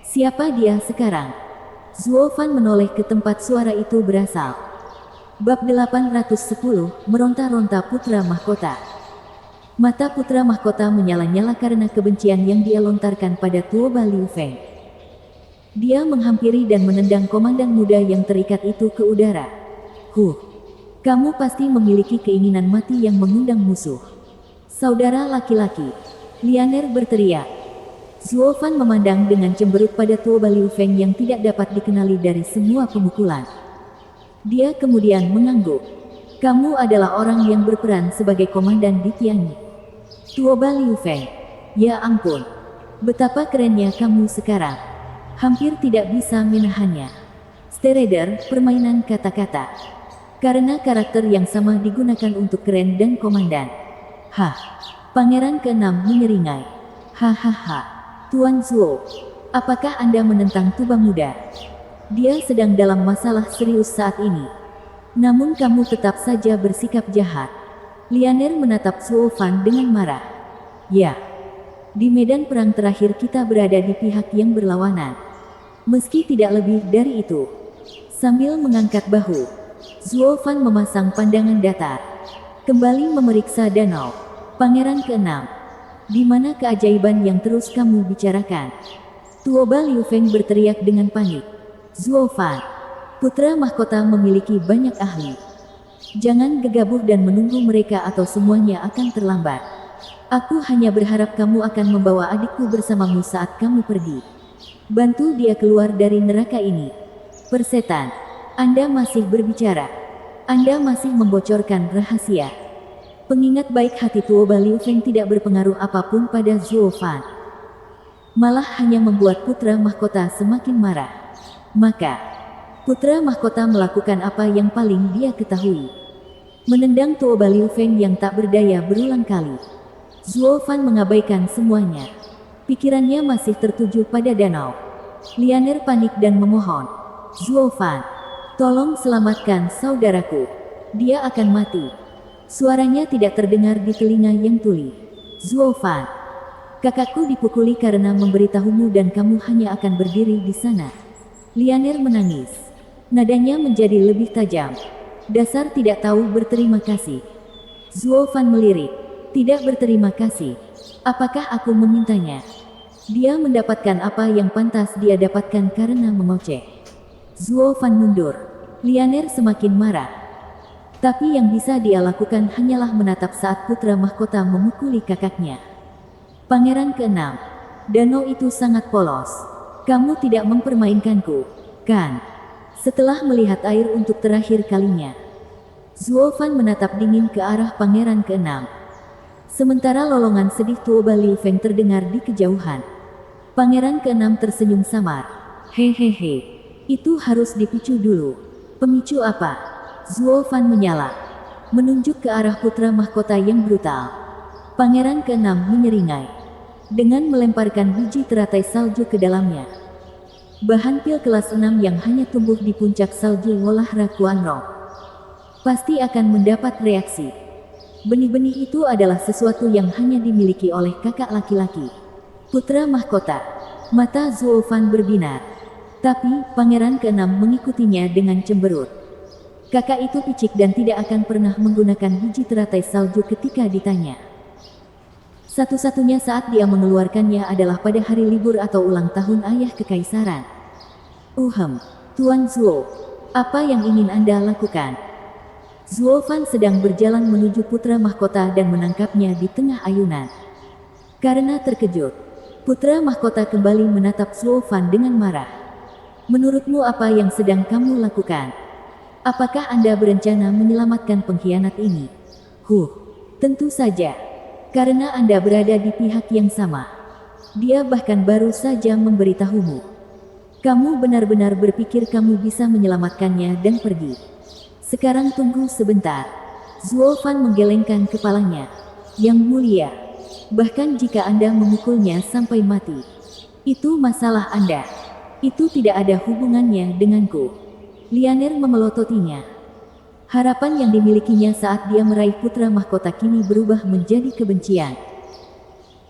Siapa dia sekarang? Zuo Fan menoleh ke tempat suara itu berasal. Bab 810, Meronta-ronta Putra Mahkota. Mata putra mahkota menyala-nyala karena kebencian yang dia lontarkan pada Tuoba Liu Feng. Dia menghampiri dan menendang komandan muda yang terikat itu ke udara. Kamu pasti memiliki keinginan mati yang mengundang musuh. Saudara laki-laki. Lianer berteriak. Zuo Fan memandang dengan cemberut pada Tuoba Liu Feng yang tidak dapat dikenali dari semua pemukulan. Dia kemudian mengangguk. Kamu adalah orang yang berperan sebagai komandan di Tianyi. Tuoba Liu Feng. Ya ampun. Betapa kerennya kamu sekarang. Hampir tidak bisa menahannya. Stereder, permainan kata-kata. Karena karakter yang sama digunakan untuk keren dan komandan. Pangeran keenam menyeringai. Hahaha. Tuan Zuo. Apakah Anda menentang Tuba muda? Dia sedang dalam masalah serius saat ini. Namun kamu tetap saja bersikap jahat. Lianer menatap Zuo Fan dengan marah. Ya. Di medan perang terakhir kita berada di pihak yang berlawanan. Meski tidak lebih dari itu. Sambil mengangkat bahu, Zuo Fan memasang pandangan datar. Kembali memeriksa danau. Pangeran keenam. Di mana keajaiban yang terus kamu bicarakan? Tuoba Liu Feng berteriak dengan panik. Zuo Fan. Putra mahkota memiliki banyak ahli. Jangan gegabah dan menunggu mereka atau semuanya akan terlambat. Aku hanya berharap kamu akan membawa adikku bersamamu saat kamu pergi. Bantu dia keluar dari neraka ini. Persetan, Anda masih berbicara. Anda masih membocorkan rahasia. Pengingat baik hati Tuoba Liu Feng tidak berpengaruh apapun pada Zuo Fan. Malah hanya membuat putra mahkota semakin marah. Maka, putra mahkota melakukan apa yang paling dia ketahui. Menendang Tuoba Liu Feng yang tak berdaya berulang kali. Zuo Fan mengabaikan semuanya. Pikirannya masih tertuju pada danau. Lianer panik dan memohon, "Zuo Fan, tolong selamatkan saudaraku. Dia akan mati." Suaranya tidak terdengar di telinga yang tuli. "Zuo Fan, kakakku dipukuli karena memberitahumu dan kamu hanya akan berdiri di sana." Lianer menangis. Nadanya menjadi lebih tajam. "Dasar tidak tahu berterima kasih." Zuo Fan melirik. "Tidak berterima kasih. Apakah aku memintanya?" Dia mendapatkan apa yang pantas dia dapatkan karena mengoceh. Zuo Fan mundur. Lianer semakin marah. Tapi yang bisa dia lakukan hanyalah menatap saat putra mahkota memukuli kakaknya. "Pangeran ke-6, danau itu sangat polos. Kamu tidak mempermainkanku, kan?" Setelah melihat air untuk terakhir kalinya, Zuo Fan menatap dingin ke arah pangeran ke-6. Sementara lolongan sedih Tuoba Liu Feng terdengar di kejauhan. Pangeran ke-6 tersenyum samar. "Hehehe, itu harus dipicu dulu." "Pemicu apa?" Zuo Fan menyala, menunjuk ke arah putra mahkota yang brutal. Pangeran ke-6 menyeringai dengan melemparkan biji teratai salju ke dalamnya. Bahan pil kelas 6 yang hanya tumbuh di puncak salju Wolah Kuanrong pasti akan mendapat reaksi. Benih-benih itu adalah sesuatu yang hanya dimiliki oleh kakak laki-laki. Putra mahkota. Mata Zuo Fan berbinar. Tapi, pangeran ke-6 mengikutinya dengan cemberut. Kakak itu picik dan tidak akan pernah menggunakan biji teratai salju ketika ditanya. Satu-satunya saat dia mengeluarkannya adalah pada hari libur atau ulang tahun ayah kekaisaran. Tuan Zuo, apa yang ingin Anda lakukan?" Zuo Fan sedang berjalan menuju putra mahkota dan menangkapnya di tengah ayunan. Karena terkejut, putra mahkota kembali menatap Zuo Fan dengan marah. "Menurutmu apa yang sedang kamu lakukan? Apakah Anda berencana menyelamatkan pengkhianat ini?" Tentu saja. Karena Anda berada di pihak yang sama. Dia bahkan baru saja memberitahumu. Kamu benar-benar berpikir kamu bisa menyelamatkannya dan pergi. Sekarang tunggu sebentar. Zuo Fan menggelengkan kepalanya. "Yang mulia, bahkan jika Anda memukulnya sampai mati, itu masalah Anda. Itu tidak ada hubungannya denganku." Lianer memelototinya. Harapan yang dimilikinya saat dia meraih putra mahkota kini berubah menjadi kebencian.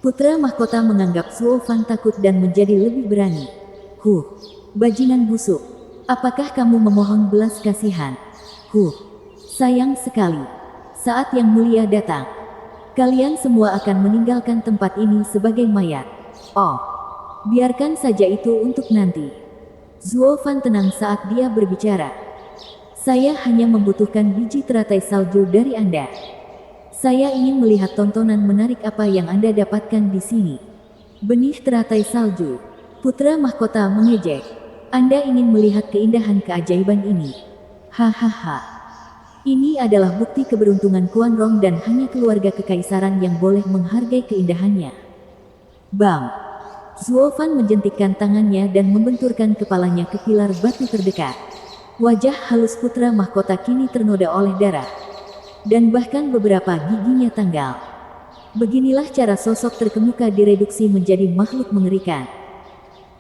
Putra mahkota menganggap Zuo Fan takut dan menjadi lebih berani. Bajingan busuk. Apakah kamu memohon belas kasihan?" Sayang sekali. Saat yang mulia datang, kalian semua akan meninggalkan tempat ini sebagai mayat. Oh, biarkan saja itu untuk nanti. Zuo Fan tenang saat dia berbicara. "Saya hanya membutuhkan biji teratai salju dari Anda. Saya ingin melihat tontonan menarik apa yang Anda dapatkan di sini." "Benih teratai salju." Putra mahkota mengejek. "Anda ingin melihat keindahan keajaiban ini? Hahaha. Ini adalah bukti keberuntungan Kuanrong dan hanya keluarga kekaisaran yang boleh menghargai keindahannya." Bang! Zuo Fan menjentikkan tangannya dan membenturkan kepalanya ke pilar batu terdekat. Wajah halus putra mahkota kini ternoda oleh darah. Dan bahkan beberapa giginya tanggal. Beginilah cara sosok terkemuka direduksi menjadi makhluk mengerikan.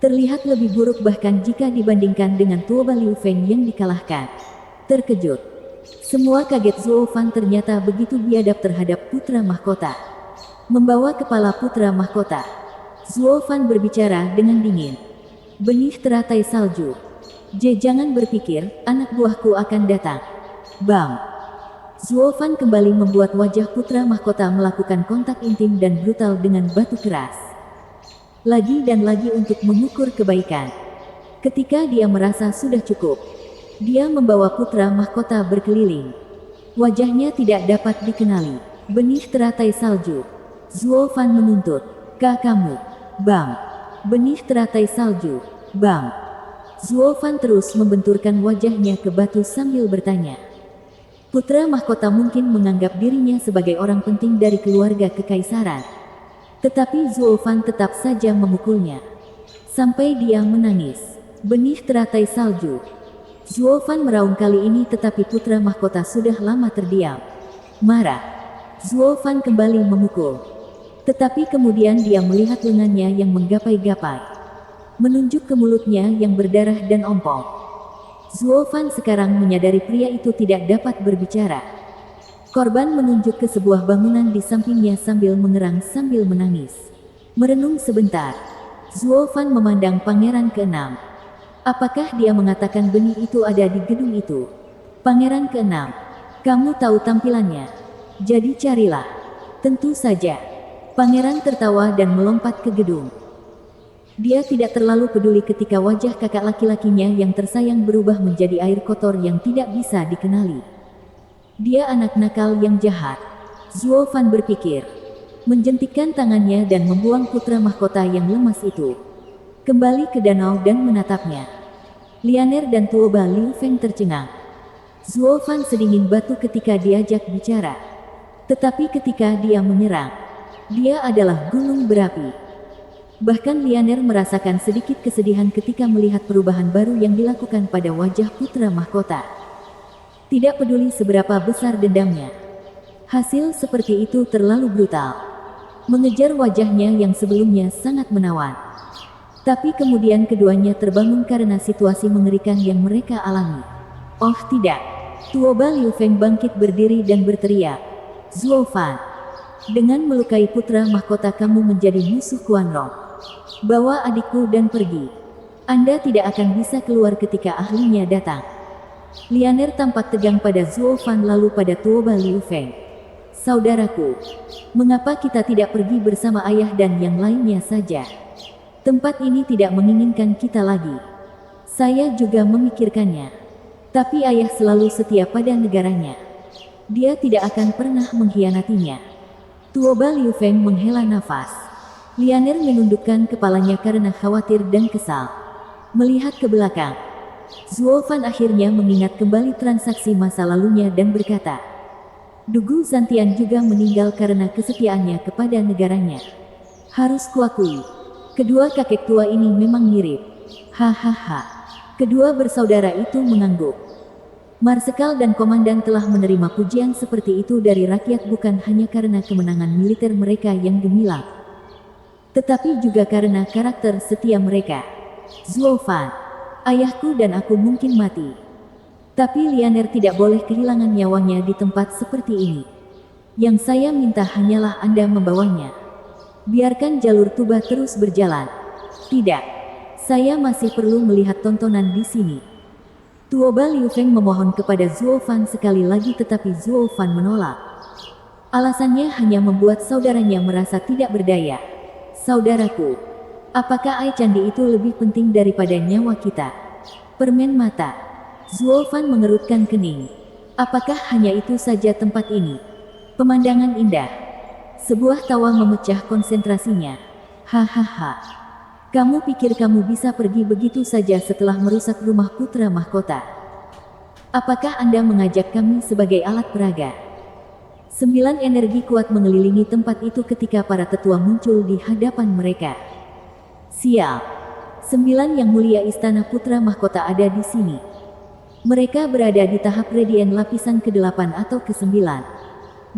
Terlihat lebih buruk bahkan jika dibandingkan dengan Tuoba Liu Feng yang dikalahkan. Terkejut. Semua kaget Zuo Fan ternyata begitu biadab terhadap putra mahkota. Membawa kepala putra mahkota, Zuo Fan berbicara dengan dingin. "Benih teratai salju. Jangan berpikir, anak buahku akan datang." Bang! Zuo Fan kembali membuat wajah putra mahkota melakukan kontak intim dan brutal dengan batu keras. Lagi dan lagi untuk mengukur kebaikan. Ketika dia merasa sudah cukup, dia membawa putra mahkota berkeliling. Wajahnya tidak dapat dikenali. "Benih teratai salju." Zuo Fan menuntut. Kamu." "Bang! Benih teratai salju." "Bang!" Zuo Fan terus membenturkan wajahnya ke batu sambil bertanya. Putra mahkota mungkin menganggap dirinya sebagai orang penting dari keluarga kekaisaran. Tetapi Zuofan tetap saja memukulnya. Sampai dia menangis. Benih teratai salju. Zuofan meraung kali ini tetapi putra mahkota sudah lama terdiam. Marah. Zuofan kembali memukul. Tetapi kemudian dia melihat lengannya yang menggapai-gapai. Menunjuk ke mulutnya yang berdarah dan ompong. Zuofan sekarang menyadari pria itu tidak dapat berbicara. Korban menunjuk ke sebuah bangunan di sampingnya sambil mengerang sambil menangis. Merenung sebentar. Zuofan memandang pangeran keenam. Apakah dia mengatakan benih itu ada di gedung itu? Pangeran keenam. Kamu tahu tampilannya. Jadi carilah. Tentu saja. Pangeran tertawa dan melompat ke gedung. Dia tidak terlalu peduli ketika wajah kakak laki-lakinya yang tersayang berubah menjadi air kotor yang tidak bisa dikenali. Dia anak nakal yang jahat. Zuofan berpikir. Menjentikkan tangannya dan membuang putra mahkota yang lemas itu. Kembali ke danau dan menatapnya. Lianer dan Tuoba Liu Feng tercengang. Zuofan sedingin batu ketika diajak bicara. Tetapi ketika dia menyerang, dia adalah gunung berapi. Bahkan Lianer merasakan sedikit kesedihan ketika melihat perubahan baru yang dilakukan pada wajah putra mahkota. Tidak peduli seberapa besar dendamnya. Hasil seperti itu terlalu brutal. Mengejar wajahnya yang sebelumnya sangat menawan. Tapi kemudian keduanya terbangun karena situasi mengerikan yang mereka alami. Oh tidak. Tuoba Liu Feng bangkit berdiri dan berteriak. Zuofan. Dengan melukai putra mahkota kamu menjadi musuh Quan Rong. Bawa adikku dan pergi. Anda tidak akan bisa keluar ketika ahlinya datang. Lianer tampak tegang pada Zuofan lalu pada Tuoba Liu Feng. Saudaraku. Mengapa kita tidak pergi bersama ayah dan yang lainnya saja? Tempat ini tidak menginginkan kita lagi. Saya juga memikirkannya. Tapi ayah selalu setia pada negaranya. Dia tidak akan pernah mengkhianatinya. Tuoba Liu Feng menghela nafas. Lianer menundukkan kepalanya karena khawatir dan kesal. Melihat ke belakang. Zuofan akhirnya mengingat kembali transaksi masa lalunya dan berkata. Dugu Zantian juga meninggal karena kesetiaannya kepada negaranya. Harus kuakui. Kedua kakek tua ini memang mirip. Hahaha. Kedua bersaudara itu mengangguk. Marsekal dan komandan telah menerima pujian seperti itu dari rakyat bukan hanya karena kemenangan militer mereka yang gemilang. Tetapi juga karena karakter setia mereka. Zuofan. Ayahku dan aku mungkin mati. Tapi Lianer tidak boleh kehilangan nyawanya di tempat seperti ini. Yang saya minta hanyalah Anda membawanya. Biarkan jalur Tuba terus berjalan. Tidak. Saya masih perlu melihat tontonan di sini. Tuoba Liu Feng memohon kepada Zuofan sekali lagi tetapi Zuofan menolak. Alasannya hanya membuat saudaranya merasa tidak berdaya. Saudaraku. Apakah Ai Candi itu lebih penting daripada nyawa kita? Permen mata. Zuofan mengerutkan kening. Apakah hanya itu saja tempat ini? Pemandangan indah. Sebuah tawa memecah konsentrasinya. Hahaha. Kamu pikir kamu bisa pergi begitu saja setelah merusak rumah putra mahkota? Apakah Anda mengajak kami sebagai alat peraga? 9 energi kuat mengelilingi tempat itu ketika para tetua muncul di hadapan mereka. Sial. 9 yang mulia istana putra mahkota ada di sini. Mereka berada di tahap radian lapisan ke-8 atau ke-9.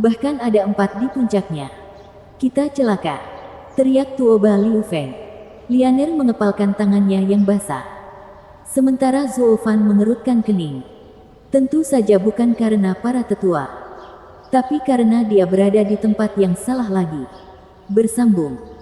Bahkan ada 4 di puncaknya. Kita celaka. Teriak Tuoba Liu Feng. Lianer mengepalkan tangannya yang basah. Sementara Zuofan mengerutkan kening. Tentu saja bukan karena para tetua. Tapi karena dia berada di tempat yang salah lagi. Bersambung.